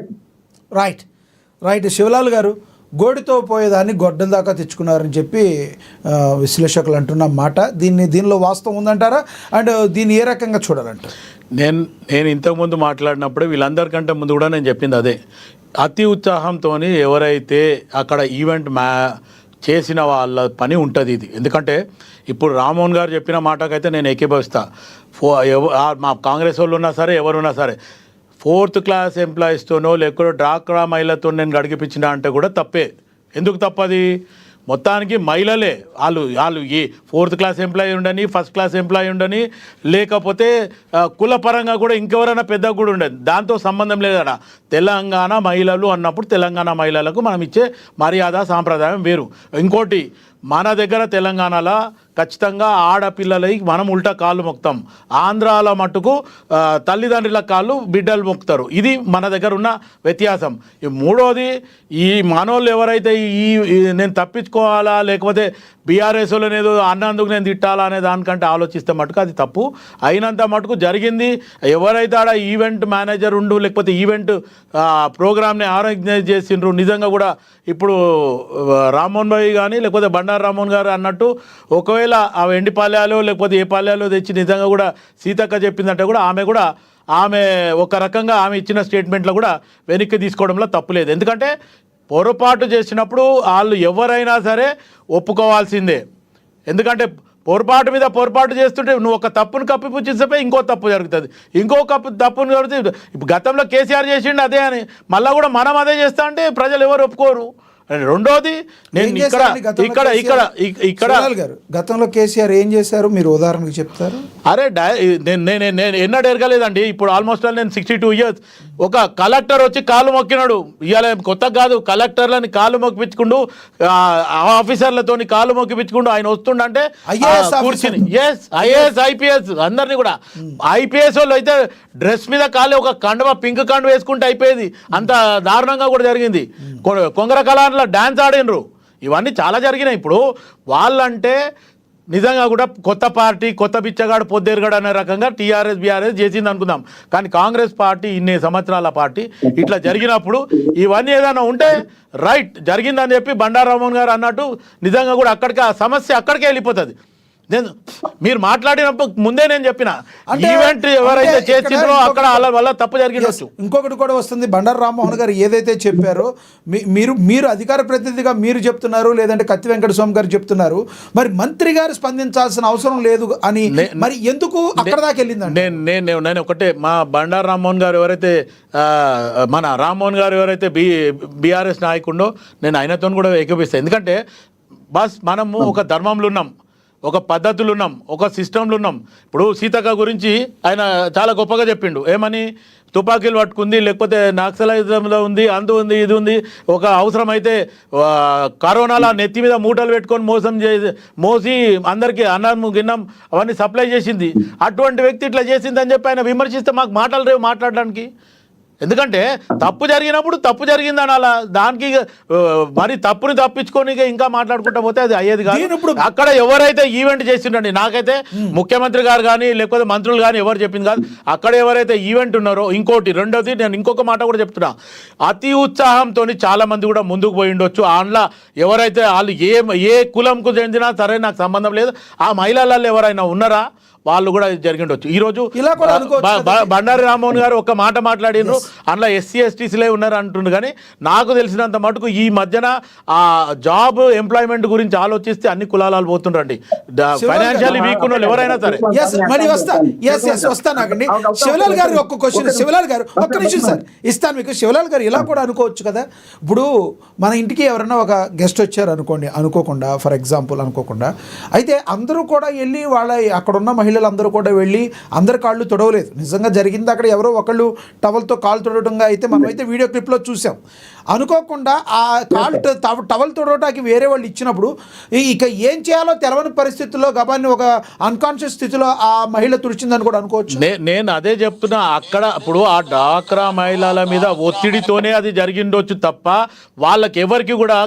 రైట్ శివలాల్ గారు, గోడితో పోయేదాన్ని గొడ్డల దాకా తెచ్చుకున్నారని చెప్పి విశ్లేషకులు అంటున్న మాట. దీనిలో వాస్తవం ఉందంటారా? అండ్ దీన్ని ఏ రకంగా చూడాలంటారు? నేను ఇంతకుముందు మాట్లాడినప్పుడు వీళ్ళందరికంటే ముందు కూడా నేను చెప్పింది అదే. అతి ఉత్సాహంతో ఎవరైతే అక్కడ ఈవెంట్ చేసిన వాళ్ళ పని ఉంటుంది ఇది. ఎందుకంటే ఇప్పుడు రామ్మోహన్ గారు చెప్పిన మాటకైతే నేను ఏకీభవిస్తా. మా కాంగ్రెస్ వాళ్ళు ఉన్నా సరే, ఎవరున్నా సరే, 4th క్లాస్ ఎంప్లాయీస్తోనో లేకపోతే డ్వాక్రా మహిళతో నేను గడిపించిన అంటే కూడా తప్పే. ఎందుకు తప్పది? మొత్తానికి మహిళలే వాళ్ళు ఏ 4th క్లాస్ ఎంప్లాయీ ఉండని, 1st క్లాస్ ఎంప్లాయీ ఉండని, లేకపోతే కులపరంగా కూడా ఇంకెవరైనా పెద్ద కూడా ఉండదు, దాంతో సంబంధం లేదట. తెలంగాణ మహిళలు అన్నప్పుడు తెలంగాణ మహిళలకు మనం ఇచ్చే మర్యాద సాంప్రదాయం వేరు. ఇంకోటి, మన దగ్గర తెలంగాణలో ఖచ్చితంగా ఆడపిల్లలకి మనం ఉల్టా కాళ్ళు మొక్తాం. ఆంధ్రాలో మట్టుకు తల్లిదండ్రుల కాళ్ళు బిడ్డలు మొక్కుతారు. ఇది మన దగ్గర ఉన్న వ్యత్యాసం. మూడోది, ఈ మనోళ్ళు ఎవరైతే నేను తప్పించుకోవాలా లేకపోతే బీఆర్ఎస్ వాళ్ళని ఏదో అన్నందుకు నేను తిట్టాలా అనే దానికంటే ఆలోచిస్తే మటుకు అది తప్పు. అయినంత మటుకు జరిగింది. ఎవరైతే ఆడ ఈవెంట్ మేనేజర్ ఉండు లేకపోతే ఈవెంట్ ప్రోగ్రామ్ని ఆర్గనైజ్ చేసిండ్రు, నిజంగా కూడా ఇప్పుడు రామ్మోహన్ భాయ్ కానీ లేకపోతే బండారు రామ్మోహన్ గారు అన్నట్టు ఒకవేళ ఆ వెండి పాల్యాలు లేకపోతే ఏ పాల్యాలు తెచ్చి నిజంగా కూడా సీతక్క చెప్పిందంటే కూడా ఆమె ఒక రకంగా ఆమె ఇచ్చిన స్టేట్మెంట్లో కూడా వెనక్కి తీసుకోవడంలో తప్పులేదు. ఎందుకంటే పొరపాటు చేసినప్పుడు వాళ్ళు ఎవరైనా సరే ఒప్పుకోవాల్సిందే. ఎందుకంటే పొరపాటు మీద పొరపాటు చేస్తుంటే నువ్వు ఒక తప్పును కప్పిపుచ్చిస్తే ఇంకో తప్పు జరుగుతుంది, ఇంకో తప్పును జరుగుతుంది. ఇప్పుడు గతంలో కేసీఆర్ చేసిండు అదే అని మళ్ళీ కూడా మనం అదే చేస్తా అంటే ప్రజలు ఎవరు ఒప్పుకోరు. రెండోది, నేను ఇక్కడ గతంలో కేసీఆర్ ఏం చేశారు మీరు ఉదాహరణకు చెప్తారు? అరే నేను ఎన్నడూ ఎరగలేదండి. ఇప్పుడు ఆల్మోస్ట్ నేను 62 years. ఒక కలెక్టర్ వచ్చి కాలు మొక్కినాడు. ఇవాళ కొత్త కాదు, కలెక్టర్లని కాలు మొక్కిపించుకుంటూ ఆఫీసర్లతోని కాలు మొక్కిపించుకుంటూ ఆయన వస్తుండంటే కూర్చుని ఐఏఎస్ ఐపీఎస్ అందరినీ కూడా. ఐపీఎస్ వాళ్ళు అయితే డ్రెస్ మీద కాలే ఒక కండువ పింక్ కండువ వేసుకుంటే అయిపోయేది. అంత దారుణంగా కూడా జరిగింది. కొంగర కళాంలో డ్యాన్స్ ఆడినరు. ఇవన్నీ చాలా జరిగినాయి. ఇప్పుడు వాళ్ళంటే నిజంగా కూడా కొత్త పార్టీ, కొత్త బిచ్చగాడు పొద్దేరుగాడు అనే రకంగా టీఆర్ఎస్ బీఆర్ఎస్ చేసింది అనుకుందాం. కానీ కాంగ్రెస్ పార్టీ ఇన్ని సంవత్సరాల పార్టీ ఇట్లా జరిగినప్పుడు ఇవన్నీ ఏదైనా ఉంటే రైట్ జరిగిందని చెప్పి బండారు రామ్మోహన్ గారు అన్నట్టు నిజంగా కూడా అక్కడికి ఆ సమస్య అక్కడికే వెళ్ళిపోతుంది. మీరు మాట్లాడినప్పుడు ముందే నేను చెప్పిన ఈవెంట్ ఎవరైతే చేసిండ్రో అక్కడ వాళ్ళ వల్ల తప్పు జరిగిండొచ్చు. ఇంకొకటి కూడా వస్తుంది. బండారు రామ్మోహన్ గారు ఏదైతే చెప్పారో మీరు అధికార ప్రతినిధిగా మీరు చెప్తున్నారు, లేదంటే కత్తి వెంకటస్వామి గారు చెప్తున్నారు, మరి మంత్రి గారు స్పందించాల్సిన అవసరం లేదు అని మరి ఎందుకు అక్కడ దాకా వెళ్ళిందండి? నేను ఒకటే, మా బండారు రామ్మోహన్ గారు ఎవరైతే మన రామ్మోహన్ గారు ఎవరైతే బీఆర్ఎస్ నాయకుడో నేను ఆయనతో కూడా ఏకీపిస్తాను. ఎందుకంటే మనము ఒక ధర్మంలో ఉన్నాం, ఒక పద్ధతులు ఉన్నాం, ఒక సిస్టంలు ఉన్నాం. ఇప్పుడు సీతక్క గురించి ఆయన చాలా గొప్పగా చెప్పిండు. ఏమని? తుపాకీలు పట్టుకుంది, లేకపోతే నక్సలైజంలో ఉంది, అందు ఉంది, ఇది ఉంది. ఒక అవసరమైతే కరోనాలో నెత్తి మీద మూటలు పెట్టుకొని మోసి అందరికీ అన్నం గిన్నం అవన్నీ సప్లై చేసింది. అటువంటి వ్యక్తి ఇట్లా చేసిందని చెప్పి ఆయన విమర్శిస్తే మాకు మాటలు రేవు మాట్లాడడానికి. ఎందుకంటే తప్పు జరిగినప్పుడు తప్పు జరిగింది అనాలా, దానికి మరి తప్పుని తప్పించుకొని ఇంకా మాట్లాడుకుంటా పోతే అది అయ్యేది కాదు. అక్కడ ఎవరైతే ఈవెంట్ చేసిండండి, నాకైతే ముఖ్యమంత్రి గారు కానీ లేకపోతే మంత్రులు కానీ ఎవరు చెప్పింది కాదు. అక్కడ ఎవరైతే ఈవెంట్ ఉన్నారో, ఇంకోటి రెండోది నేను ఇంకొక మాట కూడా చెప్తున్నా, అతి ఉత్సాహంతో చాలా మంది కూడా ముందుకు పోయి ఉండొచ్చు. అందులో ఎవరైతే వాళ్ళు ఏ కులంకు చెందినా సరే నాకు సంబంధం లేదు, ఆ మహిళలలో ఎవరైనా ఉన్నారా వాళ్ళు కూడా జరిగిండొచ్చు. ఈరోజు బండారు రామ్మోహన్ గారు ఒక మాట మాట్లాడినారు, అందులో ఎస్సీ ఎస్టీసీలే ఉన్నారు అంటుండ్రు. కానీ నాకు తెలిసినంత మటుకు ఈ మధ్యన ఆ జాబ్ ఎంప్లాయ్మెంట్ గురించి ఆలోచిస్తే అన్ని కులాలు పోతుండ్రండి. ఫైనాన్షియల్లీ వీక్ ఉన్న వాళ్ళు ఎవరైనా సరే. వస్తానండి. శివలాల్ గారు ఒక్క క్వశ్చన్. శివలాల్ గారు ఒక్క నిమిషం సార్ ఇస్తాను మీకు. శివలాల్ గారు ఇలా కూడా అనుకోవచ్చు కదా, ఇప్పుడు మన ఇంటికి ఎవరైనా ఒక గెస్ట్ వచ్చారు అనుకోండి, అనుకోకుండా, ఫర్ ఎగ్జాంపుల్ అనుకోకుండా, అయితే అందరూ కూడా వెళ్ళి వాళ్ళ అక్కడున్న మహిళలందరూ కూడా వెళ్ళి అందరి కాళ్ళు తొడవలేదు. నిజంగా జరిగింది అక్కడ ఎవరో ఒకళ్ళు టవల్తో కాళ్ళు తొడవడంగా అయితే మనం అయితే వీడియో క్లిప్లో చూసాం. అనుకోకుండా ఆ కాళ్ళు టవల్ తొడవటానికి వేరే వాళ్ళు ఇచ్చినప్పుడు ఇక ఏం చేయాలో తెలవని పరిస్థితుల్లో గబాన్ని ఒక అన్కాన్షియస్ స్థితిలో ఆ మహిళ తుడిచిందని కూడా అనుకోవచ్చు. నేను అదే చెప్తున్నా. అక్కడ ఇప్పుడు ఆ డ్వాక్రా మహిళల మీద ఒత్తిడితోనే అది జరిగిండొచ్చు తప్ప వాళ్ళకి ఎవరికి కూడా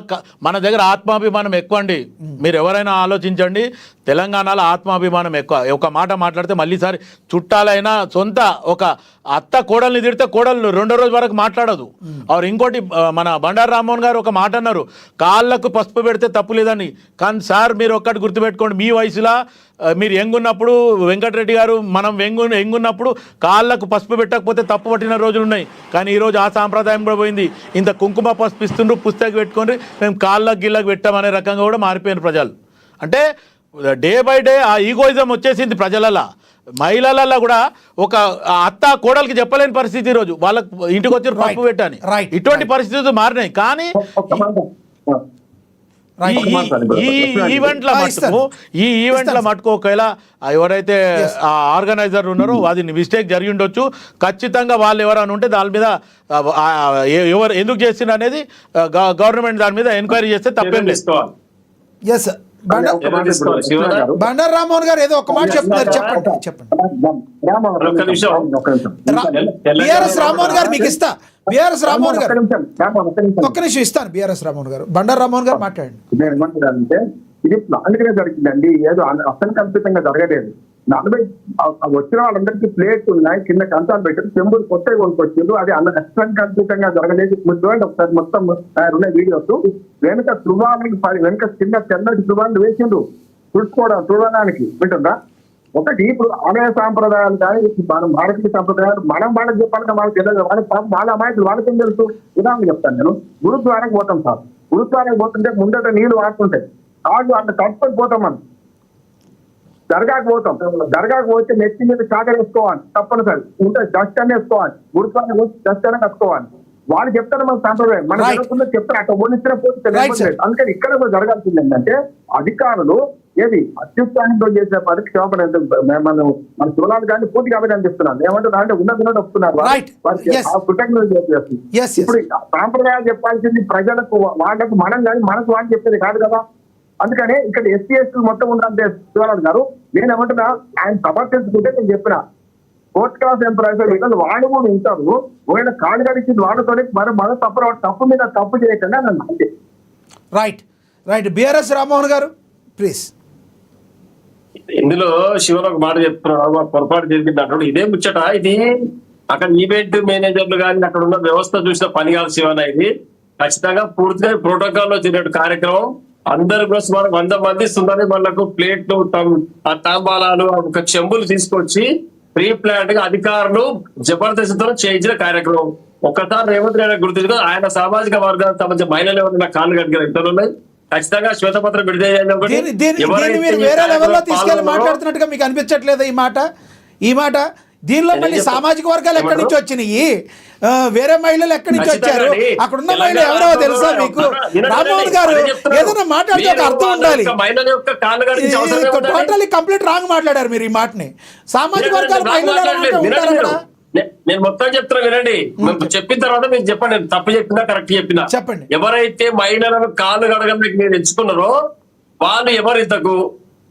మన దగ్గర ఆత్మాభిమానం ఎక్కువ అండి. మీరు ఎవరైనా ఆలోచించండి, తెలంగాణలో ఆత్మాభిమానం ఎక్కువ. ఒక మాట మాట్లాడితే మళ్ళీసారి చుట్టాలైనా సొంత ఒక అత్త కోడల్ని తిడితే కోడలు రెండో రోజు వరకు మాట్లాడదు. ఇంకోటి మన బండారు రామ్మోహన్ గారు ఒక మాట అన్నారు, కాళ్ళకు పసుపు పెడితే తప్పు లేదని. కానీ సార్ మీరు ఒక్కటి గుర్తుపెట్టుకోండి, మీ వయసులో మీరు ఎంగున్నప్పుడు వెంకటరెడ్డి గారు మనం ఎంగున్నప్పుడు కాళ్ళకు పసుపు పెట్టకపోతే తప్పు పట్టిన రోజులు ఉన్నాయి. కానీ ఈరోజు ఆ సాంప్రదాయం కూడా పోయింది. ఇంత కుంకుమ పసుపు ఇస్తుండ్రు, పుస్తకం పెట్టుకొని మేము కాళ్ళకు గిళ్ళకు పెట్టామనే రకంగా కూడా మారిపోయిన ప్రజలు. అంటే డే బై డే ఆ ఈగోయిజం వచ్చేసింది ప్రజలలో. మహిళలలో కూడా ఒక అత్త కోడలికి చెప్పలేని పరిస్థితి ఈరోజు, వాళ్ళకు ఇంటికి వచ్చి పసుపు పెట్టాని. ఇటువంటి పరిస్థితులు మారినాయి. కానీ ఈ ఈవెంట్ల మటుకు ఒకవేళ ఎవరైతే ఆ ఆర్గనైజర్ ఉన్నారో అది మిస్టేక్ జరిగి ఉండొచ్చు. ఖచ్చితంగా వాళ్ళు ఎవరైనా ఉంటే దాని మీద ఎవరు ఎందుకు చేసిండ్రు అనేది గవర్నమెంట్ దాని మీద ఎంక్వైరీ చేస్తే తప్పేం లేదు. ఎస్ బండారు రామ్మోహన్ గారు ఏదో ఒక మాట చెప్తున్నారు, చెప్పండి. బిఆర్ఎస్ రామ్మోహన్ గారు మీకు ఇస్తా. బిఆర్ఎస్ రామ్మోహన్ గారు ఒక్క నిమిషం ఇస్తాను. బిఆర్ఎస్ రామ్మోహన్ గారు, బండారు రామ్మోహన్ గారు మాట్లాడండి. నేను ఏమంటున్నానంటే ఇది ప్లాన్గానే జరిగిందండి, ఏదో అసంకల్పితంగా జరగలేదు. 40 వచ్చిన వాళ్ళందరికీ ప్లేట్లు ఉన్నాయి, కింద కంచాలు పెట్టారు, చెంబులు కొత్తగా కొనుక్కొచ్చిండ్రు. అది అసంకల్పితంగా జరగలేదు. చూడండి ఒకసారి మొత్తం ఉన్నాయి వీడియోస్. వెనుక ధృవానికి వెనుక కింద తెల్లటి ధృవాన్ని వేసిండ్రు చూడడానికి. వింటుందా? ఒకటి ఇప్పుడు ఆలయ సాంప్రదాయాలు కానీ మనం భారతీయ సాంప్రదాయాలు వాళ్ళకి చెప్పాలంటే మనకు తెలియదు. వాళ్ళ అమాయకులు వాళ్ళకేం తెలుసు? ఉదాహరణ చెప్తాను నేను. గురుద్వారానికి పోతాం సార్. గురుద్వారానికి పోతుంటే ముందట నీళ్లు వాడుతుంటాయి, కాళ్ళు అంత కట్టుకొని పోతాం. మనం దర్గాకు పోతాం, దర్గాకు పోతే నెత్తి మీద చాకర వేసుకోవాలి తప్పనిసరి, ఉంటే డస్ట్ అని వేసుకోవాలి, గురుద్వారానికి వచ్చి డస్ట్ అని కట్టుకోవాలి. వాళ్ళు చెప్తారు మన సాంప్రదాయం, మన జరుగుతుందో చెప్తారు. అట్లా ఓడించిన పోతే అందుకని ఇక్కడ కూడా జరగాల్సింది ఏంటంటే అధికారులు ఏది అత్యుత్సాహంతో చేసే పనికి క్షోభన మన చూడాలి కానీ పూర్తిగా అభినందిస్తున్నాను. ఏమంటున్నా అంటే ఉన్నది వస్తున్నారు కృతజ్ఞతలు చేస్తుంది. ఇప్పుడు సాంప్రదాయాలు చెప్పాల్సింది ప్రజలకు, వాళ్ళకు మనం కానీ మనకు వాళ్ళు చెప్పేది కాదు కదా. అందుకనే ఇక్కడ ఎస్సీ ఎస్టీలు మొత్తం ఉండాలంటే శివరాజు గారు నేను ఏమంటున్నా ఆయన సమర్థించుకుంటే నేను చెప్పిన ఫోర్త్ క్లాస్ ఎంప్లాయీస్ వీళ్ళు వాళ్ళు కూడా ఉంటారు. ఒకవేళ కాళ్ళు గడిచింది వాళ్ళతోనే మన తప్పు మీద తప్పు చేయకుండా నన్ను అంతే. రైట్ బిఆర్ఎస్ రామ్మోహన్ గారు ప్లీజ్. ఇందులో శివన్ ఒక మాట చెప్తున్నారు, పొరపాటు జరిగింది అంటాడు. ఇదే ముచ్చట. ఇది అక్కడ ఈవెంట్ మేనేజర్లు కానీ అక్కడ ఉన్న వ్యవస్థ చూసిన పని కాదు శివన్. ఇది ఖచ్చితంగా పూర్తిగా ప్రోటోకాల్ లో జరిగిన కార్యక్రమం. అందరి కోసం మనకు 100 మంది సుందరి వాళ్ళకు ప్లేట్లు, తాంబాలాలు, ఒక చెంబులు తీసుకొచ్చి ప్రీ ప్లాన్ గా అధికారులు జబర్దస్తితో చేయించిన కార్యక్రమం. ఒక్కసారి రేవంత్ రెడ్డి గుర్తించుకో, ఆయన సామాజిక వర్గాలకు సంబంధించిన మహిళలు ఎవరైనా కాళ్ళు కడిగిన ఇద్దరు ఉన్నాయి. ఖచ్చితంగా శ్వేతపత్రం విడుదల వేరే లెవెల్లో తీసుకెళ్లి మాట్లాడుతున్నట్టుగా మీకు అనిపించట్లేదు ఈ మాట? దీనిలో మళ్ళీ సామాజిక వర్గాలు ఎక్కడి నుంచి వచ్చినాయి, వేరే మహిళలు ఎక్కడి నుంచి వచ్చారు, అక్కడ ఉన్న మహిళలు ఎవరో తెలుసా మీకు? రామ్మోహన్ గారు ఏదైనా మాట్లాడితే ఒక అర్థం ఉండాలి. టోటల్లీ కంప్లీట్ రాంగ్ మాట్లాడారు మీరు ఈ మాటని. సామాజిక వర్గాల మహిళలు నేను మొత్తం చెప్తున్నా వినండి. చెప్పిన తర్వాత మీరు చెప్పండి, నేను తప్పు చెప్పినా కరెక్ట్ చెప్పినా చెప్పండి. ఎవరైతే మహిళలను కాళ్ళు కడగడానికి మీరు ఎంచుకున్నారో వాళ్ళు ఎవరు ఇంతకు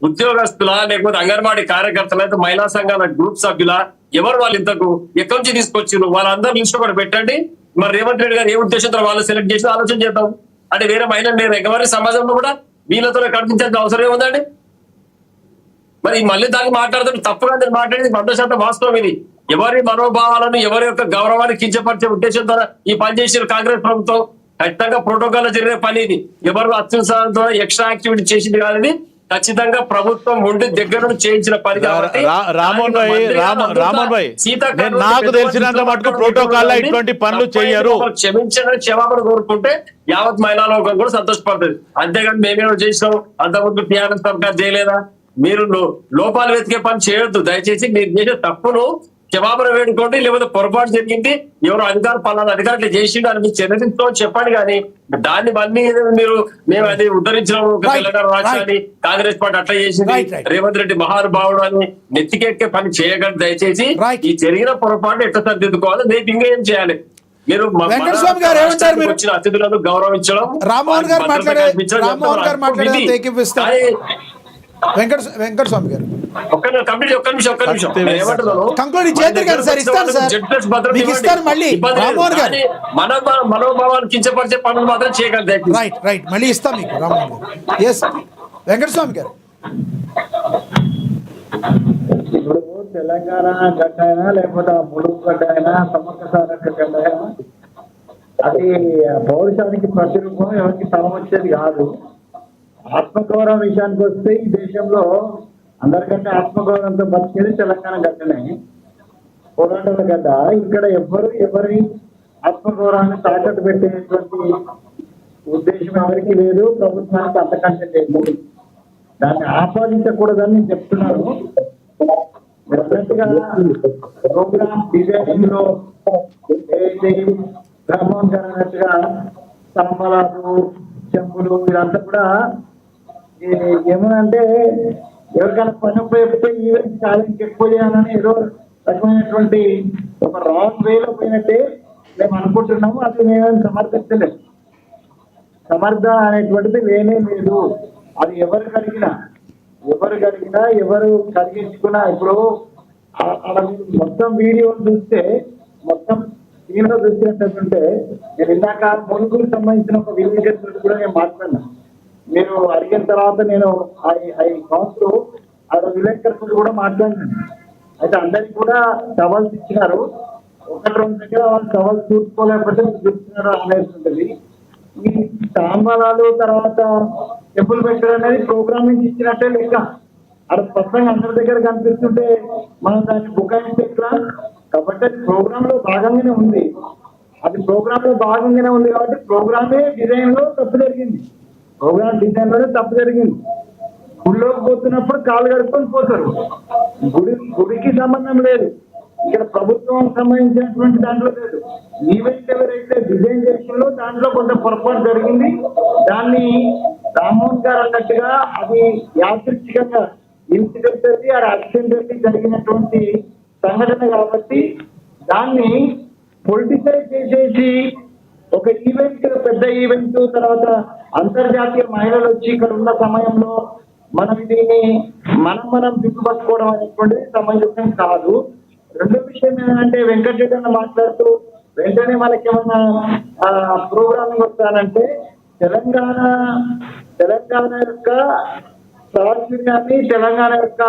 ఉద్యోగస్తులా లేకపోతే అంగన్వాడీ కార్యకర్తలు అయితే మహిళా సంఘాల గ్రూప్ సభ్యులా ఎవరు వాళ్ళు ఇంతకు ఎక్కడి నుంచి తీసుకొచ్చారు? వాళ్ళందరూ లిస్ట్ కూడా పెట్టండి. మరి రేవంత్ రెడ్డి గారు ఏ ఉద్దేశంతో వాళ్ళు సెలెక్ట్ చేసి ఆలోచన చేద్దాం. అంటే వేరే మహిళలు నేను ఎవరి సమాజంలో కూడా వీళ్ళతో కనిపించాల్సిన అవసరం ఏముందండి? మరి మళ్ళీ దాన్ని మాట్లాడుతున్న తప్పుగా నేను మాట్లాడేది 100% వాస్తవం. ఇది ఎవరి మనోభావాలను ఎవరి యొక్క గౌరవాన్ని కించపరిచే ఉద్దేశంతో ఈ పని చేసిన కాంగ్రెస్ ప్రభుత్వం. ఖచ్చితంగా ప్రోటోకాల్ లో జరిగిన పని ఇది. ఎవరు అత్యుత్సాహంతో ఎక్స్ట్రా యాక్టివిటీ చేసింది కాదు. ఖచ్చితంగా ప్రభుత్వం ఉండి దగ్గర నుంచి చేయించిన పని. రామ్మోహన్ భాయ్ నాకు తెలిసినంత మటుకు ప్రోటోకాల్ ఇటువంటి పనులు చేయరు. క్షమించని క్షమాపణ కోరుకుంటే యావత్ మహిళా లోకం కూడా సంతోషపడుతుంది. అంతేగాని మేమేమో చేసినాం, అంతకుముందు టీఆర్ఎస్ సర్కార్ చేయలేదా? మీరు లోపాలు వెతికే పని చేయొద్దు దయచేసి. మీరు చేసే తప్పును క్షమాపణ వేడుకోండి, లేకపోతే పొరపాటు జరిగింది, ఎవరు అధికారులు పలానా అధికారులు చేసిండు అని మీరు చర్యతో చెప్పండి. కానీ దాన్ని మళ్ళీ మీరు మేము అది ఉద్ధరించడం తెలంగాణ రాష్ట్రాన్ని కాంగ్రెస్ పార్టీ అట్లా చేసింది, రేవంత్ రెడ్డి మహానుభావుడు అని నెత్తికెక్కే పని చేయకండి దయచేసి. ఈ జరిగిన పొరపాటు ఎట్లా సరిదిద్దుకోవాలి, రేపు ఇంకా ఏం చేయాలి? మీరు వచ్చిన అతిథులను గౌరవించడం, రామ్మోహన్ గారు వెంకటస్వామి గారు ఒక్క నిమిషం మన మనోభావాన్ని కించపరిచే పనులు మాత్రం చేయగలరు. రైట్ మళ్ళీ ఇస్తాం మీకు రామ్మోహన్ గారు. ఎస్ వెంకటస్వామి గారు. ఇప్పుడు తెలంగాణ గడ్డ అయినా లేకపోతే ఆ ములుగు గడ్డ అయినా సమగ్ర సారక గడ్డ అయినా అది పౌరుషానికి ప్రతిరూపం, ఎవరికి తరం వచ్చేది కాదు. ఆత్మగౌరవం విషయానికి వస్తే ఈ దేశంలో అందరికంటే ఆత్మగౌరవంతో బతికేది తెలంగాణ గడ్డనే, పోరాటాల గడ్డ. ఇక్కడ ఎవరి ఆత్మగౌరవాన్ని తాకట్టు పెట్టేటువంటి ఉద్దేశం ఎవరికి లేదు, ప్రభుత్వానికి అంతకంటే లేదు. దాన్ని ఆస్వాదించకూడదని నేను చెప్తున్నాను. మీరు అన్నట్టుగా ప్రోగ్రామ్ డిజైనింగ్ లో ఏదైతే రామ్మోహన్ గారు అన్నట్టుగా స్తంభాలు, చెంపులు ఇదంతా కూడా ఏమనంటే ఎవరికైనా పని ఉపయోగిస్తే ఈవెంట్ చాలా ఇంకెక్కువ చేయాలని ఏదో రకమైనటువంటి ఒక రాంగ్ వేలో పోయినట్టే మేము అనుకుంటున్నాము. అది మేము సమర్థించలేము. సమర్థ అనేటువంటిది లేనే లేదు. అది ఎవరు కలిగినా ఎవరు కలిగించుకున్నా, ఇప్పుడు మొత్తం వీడియో చూస్తే మొత్తం దీనిలో చూసినట్టుంటే, నేను ఇందాక మునుగుకు సంబంధించిన ఒక విలేజెస్ కూడా నేను మాట్లాడినా. మీరు అడిగిన తర్వాత నేను కాస్ట్ ఆ విలేకరులు కూడా మాట్లాడినాను. అయితే అందరికి కూడా సవాల్స్ ఇచ్చినారు. 1-2 దగ్గర వాళ్ళు సవాల్ చూసుకోలేకపోతే చూస్తున్నారు అనేది ఉంటుంది. ఈ సాంబాలాలు తర్వాత చెప్పులు పెట్టడం అనేది ప్రోగ్రామ్ నుంచి ఇచ్చినట్టే లెక్క. అది స్పష్టంగా అందరి దగ్గర కనిపిస్తుంటే మనం దాన్ని బుకాయిస్తే ఎట్లా? కాబట్టి అది ప్రోగ్రామ్ లో భాగంగానే ఉంది. కాబట్టి ప్రోగ్రామే డిజైన్ లో తప్పు జరిగింది. గుడిలోకి పోతున్నప్పుడు కాలు కడుక్కొని పోతారు. గుడికి సంబంధం లేదు. ఇక్కడ ప్రభుత్వం సంబంధించినటువంటి దాంట్లో లేదు. ఈవెంట్ ఎవరైతే డిజైన్ చేసిందో దాంట్లో కొంత పొరపాటు జరిగింది. దాన్ని రామ్మోహన్ గారు అన్నట్టుగా అది యాదృచ్ఛికంగా ఇన్సిడెంటల్లీ అది యాక్సిడెంటల్లీ జరిగినటువంటి సంఘటన కాబట్టి దాన్ని పొలిటిసైజ్ చేసేసి ఒక ఈవెంట్, పెద్ద ఈవెంట్, తర్వాత అంతర్జాతీయ మహిళలు వచ్చి ఇక్కడ ఉన్న సమయంలో మనం దీన్ని మనం దిగుపట్టుకోవడం అనేటువంటిది సమంజసం కాదు. రెండో విషయం ఏంటంటే వెంకటరెడ్డి అన్న మాట్లాడుతూ వెంటనే మనకేమన్నా ప్రోగ్రామింగ్ వస్తానంటే తెలంగాణ యొక్క ప్రాచుర్యాన్ని, తెలంగాణ యొక్క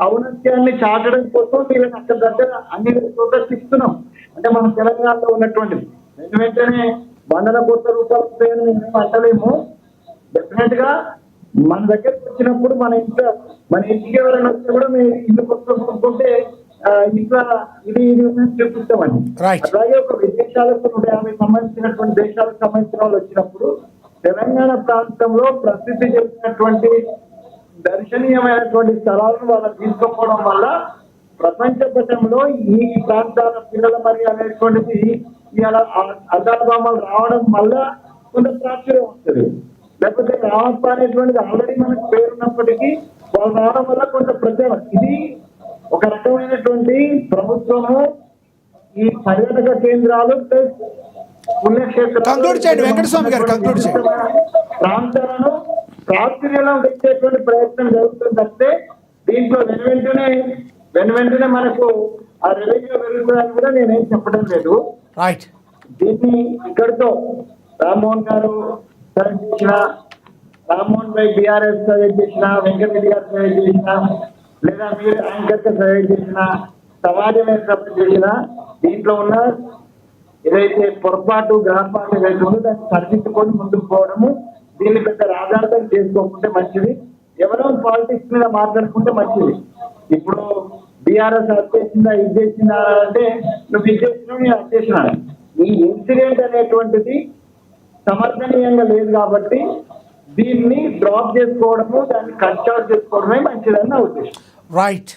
ఔన్నత్యాన్ని చాటడం కోసం వీళ్ళని అక్కడ దగ్గర అన్ని చోట్ల ఇస్తున్నాం. అంటే మనం తెలంగాణలో ఉన్నటువంటిది వెంటనే 100 కోట్ల రూపాయలు వస్తాయని మేము అంటలేము. డెఫినెట్ గా మన దగ్గరకు వచ్చినప్పుడు మన ఇంటికి ఎవరైనా వస్తే కూడా మేము ఇల్లు కొనుక్కుంటే ఇట్లా ఇది చూపిస్తామండి. అలాగే ఒక విదేశాలకు 150 సంబంధించినటువంటి దేశాలకు సంబంధించిన వాళ్ళు వచ్చినప్పుడు తెలంగాణ ప్రాంతంలో ప్రసిద్ధి చెందినటువంటి దర్శనీయమైనటువంటి స్థలాలను వాళ్ళని తీసుకుపోవడం వల్ల ప్రపంచ పటంలో ఈ ప్రాంతాల పిల్లల మరి అనేటువంటిది ఇలా అద్దాలు రావడం వల్ల కొంత ప్రాచుర్యం వస్తుంది. లేకపోతే రామప్ప అనేటువంటిది ఆల్రెడీ మనకు పేరున్నప్పటికీ వాళ్ళు రావడం వల్ల కొంత ప్రచారం. ఇది ఒక రకమైనటువంటి ప్రభుత్వము ఈ పర్యాటక కేంద్రాలు ప్లస్ పుణ్యక్షేత్రాలు ప్రాంతాలను ప్రాచుర్యం తెచ్చేటువంటి ప్రయత్నం జరుగుతుందంటే దీంట్లో వెనువెంటనే మనకు ఆ రెవెన్యూ పెరుగుతుందని కూడా నేనేం చెప్పడం లేదు. దీన్ని ఇక్కడితో రామ్మోహన్ గారు సజెస్ట్ చేసిన, రామ్మోహన్ భాయ్ బీఆర్ఎస్ సజెస్ట్ చేసిన, వెంకటరెడ్డి గారు సజెస్ట్ చేసిన, లేదా మీరు యాంకర్ గా సజెస్ట్ చేసిన, సమాజమే సపోర్ట్ చేసిన, దీంట్లో ఉన్న ఏదైతే పొరపాటు గ్రహపాటు ఏదైతే ఉందో దాన్ని సరిదిద్దుకొని ముందుకు పోవడము, దీన్ని పెద్ద రాజార్థం చేసుకోకుంటే మంచిది. ఎవరో పాలిటిక్స్ మీద మాట్లాడుకుంటే మంచిది. ఇప్పుడు బీఆర్ఎస్ అది చేసిందా ఇది చేసిందా అంటే నువ్వు ఇది చేసినావు నేను అది చేసినా. ఈ ఇన్సిడెంట్ అనేటువంటిది సమర్థనీయంగా లేదు కాబట్టి దీన్ని డ్రాప్ చేసుకోవడము, దాన్ని కట్ అవుట్ చేసుకోవడమే మంచిదని నా ఉద్దేశం. రైట్.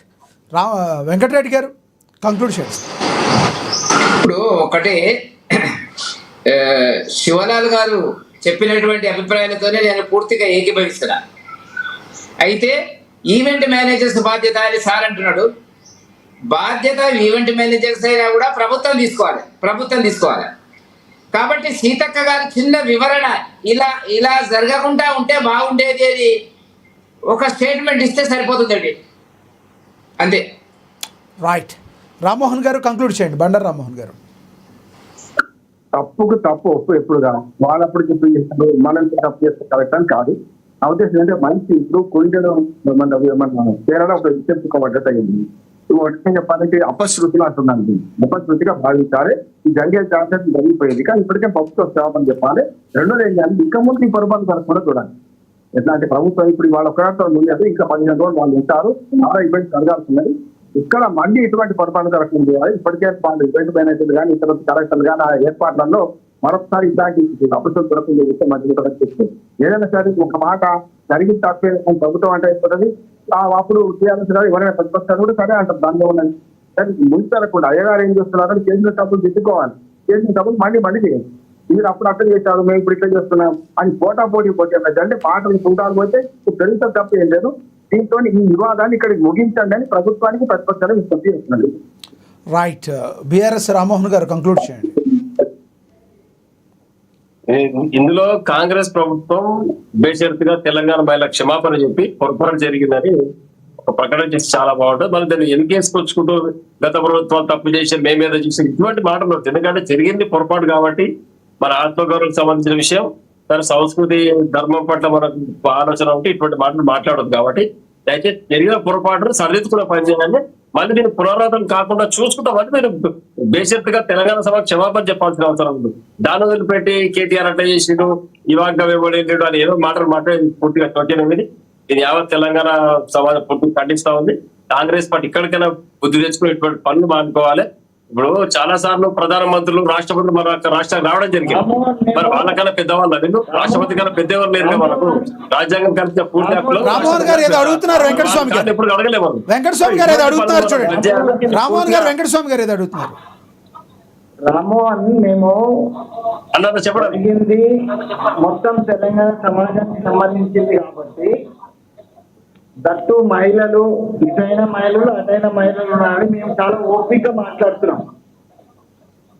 వెంకటరెడ్డి గారు కంక్లూడ్. ఇప్పుడు ఒకటే శివలాల్ గారు చెప్పినటువంటి అభిప్రాయాలతోనే నేను పూర్తిగా ఏకీభవిస్తున్నా. అయితే ఈవెంట్ మేనేజర్స్ బాధ్యత అని సార్ అంటున్నాడు. బాధ్యత ఈవెంట్ మేనేజర్స్ అయినా కూడా ప్రభుత్వం తీసుకోవాలి. కాబట్టి సీతక్క గారు చిన్న వివరణ ఇలా జరగకుండా ఉంటే బాగుండేది అని ఒక స్టేట్మెంట్ ఇస్తే సరిపోతుందండి, అంతే. రైట్. రామ్మోహన్ గారు కంక్లూడ్ చేయండి. బండారు రామ్మోహన్ గారు. తప్పుకు తప్పు ఒప్పు ఎప్పుడు కాదు. వాళ్ళప్పుడు చెప్పి చేస్తారు, మనం తప్పు చేస్తే కరెక్ట్ అని కాదు. నా ఉద్దేశం అంటే మంచి ఇప్పుడు కొంచెం మన కేరళ ఒక చెప్పుకోబడ్డట్టు అయింది. ఇప్పుడు చెప్పాలంటే అపశృతులు అంటున్నాను, అపశృతిగా భావించాలి. ఈ జరిగే జాగ్రత్త జరిగిపోయింది కానీ ఇప్పటికే ప్రభుత్వం సేవని చెప్పాలి. రెండోది ఏం చేయాలి, ఇంకా ముందు ఈ పొరపాటు జరగకుండా చూడాలి. ఎట్లా అంటే ప్రభుత్వం ఇప్పుడు వాళ్ళ ఒకరితో ఉంది, ఇంకా 15 రోజులు వాళ్ళు ఉంటారు, చాలా ఇబ్బంది జరగాల్సింది. ఇక్కడ మళ్ళీ ఇటువంటి పొరపాటు జరగకుండా చేయాలి. ఇప్పటికే వాళ్ళు ఇబ్బంది మేనేజర్లు కానీ ఇతర కలెక్టర్లు కానీ ఆ ఏర్పాట్లలో మరొకసారి ఇలాంటి అపశృతి దొరకకుండా చూస్తే మంచిది కలెక్ట్ చేస్తుంది. ఏదైనా సరే ఒక మాట జరిగి తప్పే ప్రభుత్వం అంటే అయిపోతుంది. అప్పుడు టీఆర్ఎస్ గారు ఎవరైనా ప్రతిపక్షాలు కూడా సరే అంటారు, దానిలో ఉన్నది. కానీ ముందు జరగకుండా అయ్యగారు ఏం చేస్తున్నారో చేసిన తప్పులు దిద్దుకోవాలి, చేసిన తప్పులు మళ్ళీ చేయాలి. మీరు అప్పుడు అర్థం చేశారు, మేము ఇప్పుడు ఇట్లా చేస్తున్నాం అని పోటీ అంటే పాటలు చూడాలి పోతే పెరుగుతా తప్ప ఏం లేదు. దీంతో ఈ వివాదాన్ని ఇక్కడికి ముగించండి అని ప్రభుత్వానికి ప్రతిపక్షాలు విజ్ఞప్తి చేస్తున్నారు. రైట్, బిఆర్ఎస్ రామ్మోహన్ గారు కంక్లూడ్ చేయండి. ఇందులో కాంగ్రెస్ ప్రభుత్వం బేషరతుగా తెలంగాణ మహిళలకు క్షమాపణ చెప్పి పొరపాటు జరిగిందని ఒక ప్రకటన చేసి చాలా బాగుంటుంది. మళ్ళీ దాన్ని వెనకేసుకొచ్చుకుంటూ గత ప్రభుత్వాలు తప్పు చేసి మేమేదో చేసి ఇటువంటి మాటలు వద్దు. ఎందుకంటే జరిగింది పొరపాటు కాబట్టి మన ఆత్మగౌరవం సంబంధించిన విషయం, తన సంస్కృతి ధర్మం పట్ల మనకు ఆలోచన ఉంటే ఇటువంటి మాటలు మాట్లాడదు. కాబట్టి దయచేసి జరిగిన పొరపాటును సరిదిద్దుకునే పని చేయాలని, మళ్ళీ దీన్ని పునరావృతం కాకుండా చూసుకుంటామని మీరు బేషరతుగా తెలంగాణ సభ క్షమాపణ చెప్పాల్సిన అవసరం ఉంది. దాని వదిలిపెట్టి కేటీఆర్ అట్లా చేసిండు, ఇవాగ ఇవ్వలేడు అని ఏదో మాటలు మాట్లాడి పూర్తిగా తొక్కినది. ఇది యావత్ తెలంగాణ సమాజం పూర్తిగా ఖండిస్తా ఉంది. కాంగ్రెస్ పార్టీ ఇక్కడికైనా బుద్ధి తెచ్చుకుని ఇటువంటి పనులు మానుకోవాలి. ఇప్పుడు చాలా సార్లు ప్రధానమంత్రులు రాష్ట్రపతులు మన రాష్ట్రానికి రావడం జరిగింది. మరి వాళ్ళకన్నా పెద్దవాళ్ళు వీళ్ళు, రాష్ట్రపతి కన్నా పెద్దవాళ్ళు లేరు మనకు. రాజ్యాంగం కలిసి పూర్తి హక్కులు రామ్మోహన్ గారు ఏదో అడుగుతున్నారు, వెంకటస్వామి గారు ఎప్పుడు అడగలేము. వెంకటస్వామి గారు ఏదో అడుగుతున్నారు చూడండి. రామ్మోహన్ గారు వెంకటస్వామి గారు ఏదో అడుగుతున్నారు. రామ్మోహన్, మేము అన్నది చెప్పడం అడిగింది మొత్తం తెలంగాణ సమాజానికి సంబంధించింది కాబట్టి దట్టు మహిళలు, ఇటైన మహిళలు అటైన మహిళలు ఉన్నారని మేము చాలా ఓపికగా మాట్లాడుతున్నాం.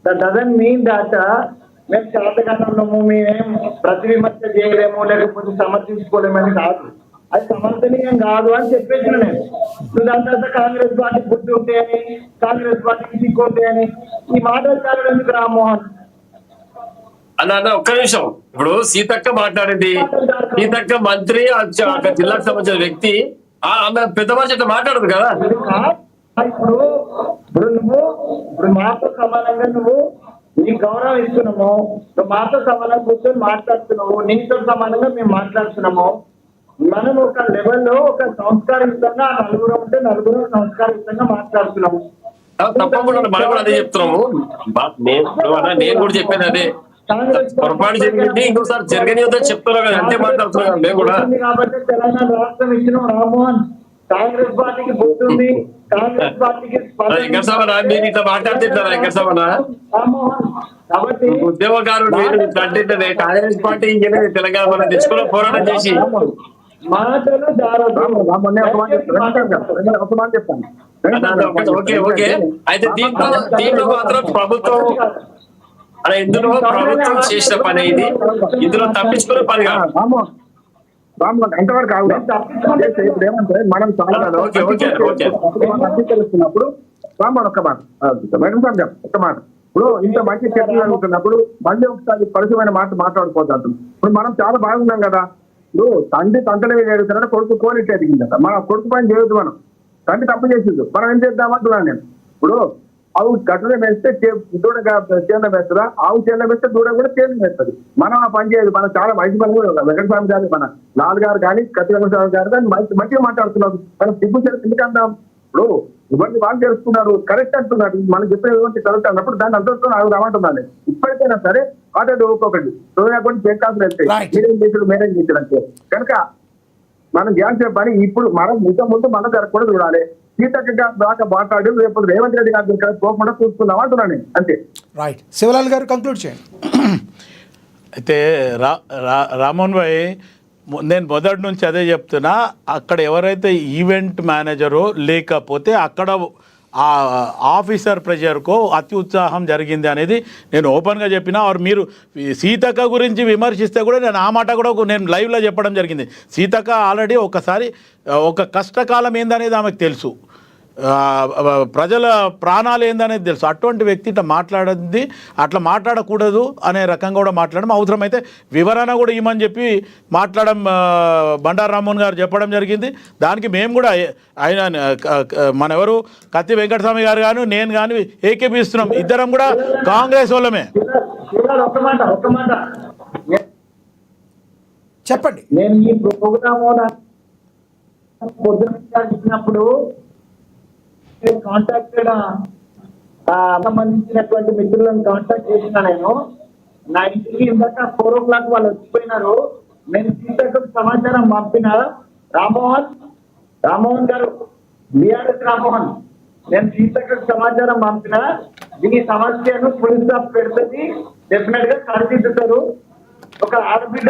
దట్ డజంట్ మీన్ దాట్ మేము చేతగానే ఉన్నాము, మేమేం ప్రతి విమర్శ చేయలేము లేకపోతే సమర్థించుకోలేమని కాదు. అది సమర్థనీయం కాదు అని చెప్పేసిన నేను. దాని తర్వాత కాంగ్రెస్ పార్టీ బుద్ధి ఉంటే అని, కాంగ్రెస్ పార్టీకి సిగ్గుంటే అని ఈ మాటలు చాలా ఎందుకు రామ్మోహన్? అన్న ఒక్క నిమిషం. ఇప్పుడు సీతక్క మాట్లాడింది, సీతక్క మంత్రి జిల్లాకు సంబంధించిన వ్యక్తి, ఆమె పెద్ద మనిషి అట్లా మాట్లాడదు కదా. ఇప్పుడు నువ్వు మాతో సమానంగా నువ్వు నీ గౌరవం ఇస్తున్నాము, నువ్వు మాతో సమానంగా కూర్చొని మాట్లాడుతున్నావు, నీతో సమానంగా మేము మాట్లాడుతున్నాము. మనం ఒక లెవెల్లో ఒక సంస్కారయుతంగా నలుగురు ఉంటే నలుగురు సంస్కారయుతంగా మాట్లాడుతున్నాము. తప్పకుండా మనం కూడా అదే చెప్తున్నాము. నేను కూడా చెప్పేది అదే, పొరపాటు జరిగింది ఇంకోసారి జరగనివద్దని చెప్తున్నారు కదా, అంతే మాట్లాడుతున్నాం మేము కూడా. కాబట్టి తెలంగాణ రాష్ట్రం ఇచ్చిన రామ్మోహన్, కాంగ్రెస్ పార్టీకి బుద్ధి, కాంగ్రెస్ పార్టీకి మీరు ఇట్లా మాట్లాడుతుంటారా వెంకటస్వామి? కాబట్టి ఉద్యమకారులు అంటే కాంగ్రెస్ పార్టీ తెలంగాణ మనం తెచ్చుకున్న పోరాటం చేసి మాటలు ఓకే. అయితే దీంట్లో మాత్రం ప్రభుత్వం అలా ఇందులో ప్రభుత్వం చేసిన పని ఇది, ఇందులో తప్పించుకునే పని కాదు. ఎంతవరకు ఇప్పుడు ఏమంటే మనం చాలా తెలుస్తున్నప్పుడు రామ్మోహన్ ఒక్క మాట ఒక్క మాట. ఇప్పుడు ఇంత మంచి చర్చలు జరుగుతున్నప్పుడు మళ్ళీ ఒకసారి పరిచయమైన మాట మాట్లాడుకోవద్దు. ఇప్పుడు మనం చాలా బాగున్నాం కదా. ఇప్పుడు తండ్రి తండ్రి జరుగుతున్నాడు, కొడుకు కోరిట్ ఎదిగిందట. మన కొడుకు పని చేయొద్దు, మనం తండ్రి తప్పు చేసిండు, మనం ఏం చేద్దామంటున్నాను నేను. ఇప్పుడు ఆవు గట్టులో వేస్తే దూడ చేన వేస్తుందా, ఆవు చేన వేస్తే దూడ కూడా చేన వేస్తుంది. మనం ఆ పని చేయదు. మనం చాలా మంచి పని కూడా వెంకటస్వామి గారు, మన లాల్ గారు కానీ కత్తి వెంకటస్వామి గారు కానీ మంచిగా మాట్లాడుతున్నారు. మనం సిగ్గు ఎందుకంటాం? ఇప్పుడు ఇవన్నీ వాళ్ళు తెలుసుకున్నారు, కరెక్ట్ అంటున్నారు, మనం చెప్పేది కరెక్ట్ అన్నప్పుడు దాన్ని అర్థం నాకు రామంటున్నాను. ఇప్పటికైనా సరే ఆటో ఒక్కొక్కటి కొన్ని చేకాసులు వెళ్తాయి, మీరేం చేసాడు మేనేజ్ చేసాడు అంటే కనుక మనం చేయాల్సిన పని ఇప్పుడు మనం ముందు మనం జరగకుండా చూడాలి. సీతక్క దాకా మాట్లాడి రేపు రేవంత్ రెడ్డి గారి దగ్గర పోకుండా చూసుకుందాం అంటున్నాను అంతే. రైట్, శివలాల్ గారు కంక్లూడ్ చేయండి. అయితే రామ్మోహన్ భాయ్, నేను మొదటి నుంచి అదే చెప్తున్నా, అక్కడ ఎవరైతే ఈవెంట్ మేనేజరో లేకపోతే అక్కడ ఆ ఆఫీసర్ ప్రెజర్కో అతి ఉత్సాహం జరిగింది అనేది నేను ఓపెన్గా చెప్పిన. ఆర్ మీరు సీతక్క గురించి విమర్శిస్తే కూడా నేను ఆ మాట కూడా నేను లైవ్లో చెప్పడం జరిగింది. సీతక్క ఆల్రెడీ ఒకసారి ఒక కష్టకాలం ఏందనేది ఆమెకు తెలుసు. ప్రజల ప్రాణాలు ఏందనేది తెలుసు. అటువంటి వ్యక్తి ఇట్లా మాట్లాడింది అట్లా మాట్లాడకూడదు అనే రకంగా కూడా మాట్లాడడం, అవసరమైతే వివరణ కూడా ఇవ్వమని చెప్పి మాట్లాడడం బండారు రామ్మోహన్ గారు చెప్పడం జరిగింది. దానికి మేము కూడా ఆయన మనెవరు కత్తి వెంకటస్వామి గారు కానీ నేను కానీ ఏకీపిస్తున్నాం. ఇద్దరం కూడా కాంగ్రెస్ వాళ్ళమే. ఒక్క మాట చెప్పండి. నేను ఈ ప్రోగ్రామ్ పొద్దున ఇచ్చినప్పుడు కాంటాక్టెడ్ సంబంధించినటువంటి మిత్రులను కాంటాక్ట్ చేసిన నేను. నా ఇంటికి ఇందాక 4 o'clock వాళ్ళు వచ్చిపోయినారు. నేను సీతకు సమాచారం పంపిన. రామ్మోహన్ గారు, బిఆర్ఎస్ రామ్మోహన్, నేను సీతకు సమాచారం పంపిన. దీని సమస్యను పోలీస్ స్టాఫ్ పెడుతుంది, డెఫినెట్ గా సరిదిద్దుతారు. ఒక ఆడబిడ్డ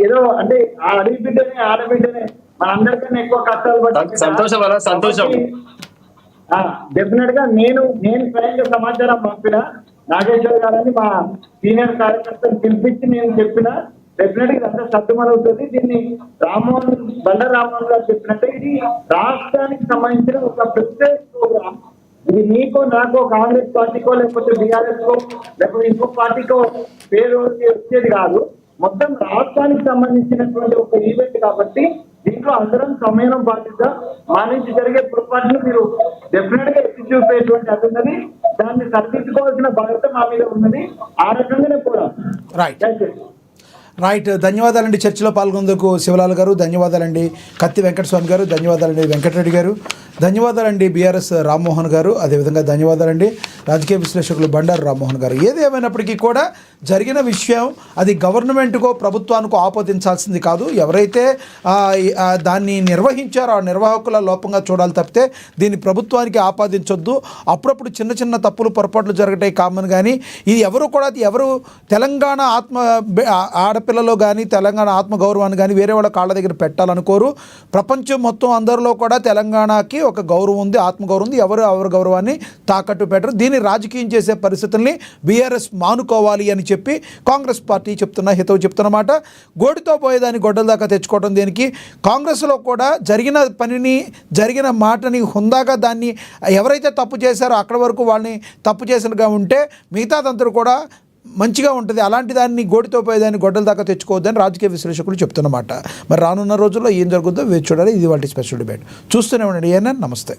ఏదో అంటే ఆడబిడ్డనే మనందరికన్నా ఎక్కువ కష్టాలు పట్టి సంతోషం. డెఫినెట్ గా నేను స్వయంగా సమాచారం పంపిన. నాగేశ్వర్ గారని మా సీనియర్ కార్యకర్తను పిలిపించి నేను చెప్పిన. డెఫినెట్ గా ఇదంతా సత్యమవుతుంది. దీన్ని బండారు రామ్మోహన్ గారు చెప్పినట్టే ఇది రాష్ట్రానికి సంబంధించిన ఒక ప్రత్యేక ప్రోగ్రామ్. ఇది నీకో నాకో కాంగ్రెస్ పార్టీకో లేకపోతే బీఆర్ఎస్ కో లేకపోతే ఇంకో పార్టీకో పేరు వచ్చేది కాదు. మొత్తం రాష్ట్రానికి సంబంధించినటువంటి ఒక ఈవెంట్ కాబట్టి దీంట్లో అందరం సమయం పాటిద్దాం. మా నుంచి జరిగే పొరపాటును మీరు డెఫినెట్ గా ఎత్తి చూపేటువంటి అది ఉన్నది. దాన్ని సరిదిద్దుకోవాల్సిన బాధ్యత మా మీద ఉన్నది. ఆ రకంగానే కూడా రైట్. ధన్యవాదాలండి చర్చలో పాల్గొనేందుకు శివలాల్ గారు, ధన్యవాదాలండి కత్తి వెంకటస్వామి గారు, ధన్యవాదాలండి వెంకటరెడ్డి గారు, ధన్యవాదాలండి బిఆర్ఎస్ రామ్మోహన్ గారు, అదేవిధంగా ధన్యవాదాలండి రాజకీయ విశ్లేషకులు బండారు రామ్మోహన్ గారు. ఏది ఏమైనప్పటికీ కూడా జరిగిన విషయం అది గవర్నమెంట్కో ప్రభుత్వానికో ఆపాదించాల్సింది కాదు. ఎవరైతే దాన్ని నిర్వహించారో ఆ నిర్వాహకుల లోపంగా చూడాలి తప్పితే దీన్ని ప్రభుత్వానికి ఆపాదించొద్దు. అప్పుడప్పుడు చిన్న చిన్న తప్పులు పొరపాట్లు జరగటాయి కామన్. కానీ ఇది ఎవరు తెలంగాణ ఆడపిల్లలో కానీ తెలంగాణ ఆత్మగౌరవాన్ని కానీ వేరే వాళ్ళ కాళ్ళ దగ్గర పెట్టాలనుకోరు. ప్రపంచం మొత్తం అందరిలో కూడా తెలంగాణకి ఒక గౌరవం ఉంది, ఆత్మగౌరవం ఉంది. ఎవరి గౌరవాన్ని తాకట్టు పెట్టరు. దీన్ని రాజకీయం చేసే పరిస్థితుల్ని బీఆర్ఎస్ మానుకోవాలి అని చెప్పి కాంగ్రెస్ పార్టీ హితవు చెప్తున్నమాట. గోడితో పోయేదాన్ని గొడ్డల దాకా తెచ్చుకోవడం దేనికి? కాంగ్రెస్లో కూడా జరిగిన మాటని హుందాగా దాన్ని ఎవరైతే తప్పు చేశారో అక్కడి వరకు వాళ్ళని తప్పు చేసినగా ఉంటే మిగతాదంతా కూడా మంచిగా ఉంటుంది. అలాంటి దాన్ని గోడితో పోయేదాన్ని గొడ్డల దాకా తెచ్చుకోవద్దని రాజకీయ విశ్లేషకులు చెప్తున్నమాట. మరి రానున్న రోజుల్లో ఏం జరుగుతుందో వేచి చూడాలి. ఇది వాటి స్పెషల్ డిబేట్. చూస్తూనే ఉండండి. ఏఎన్ఎన్. నమస్తే.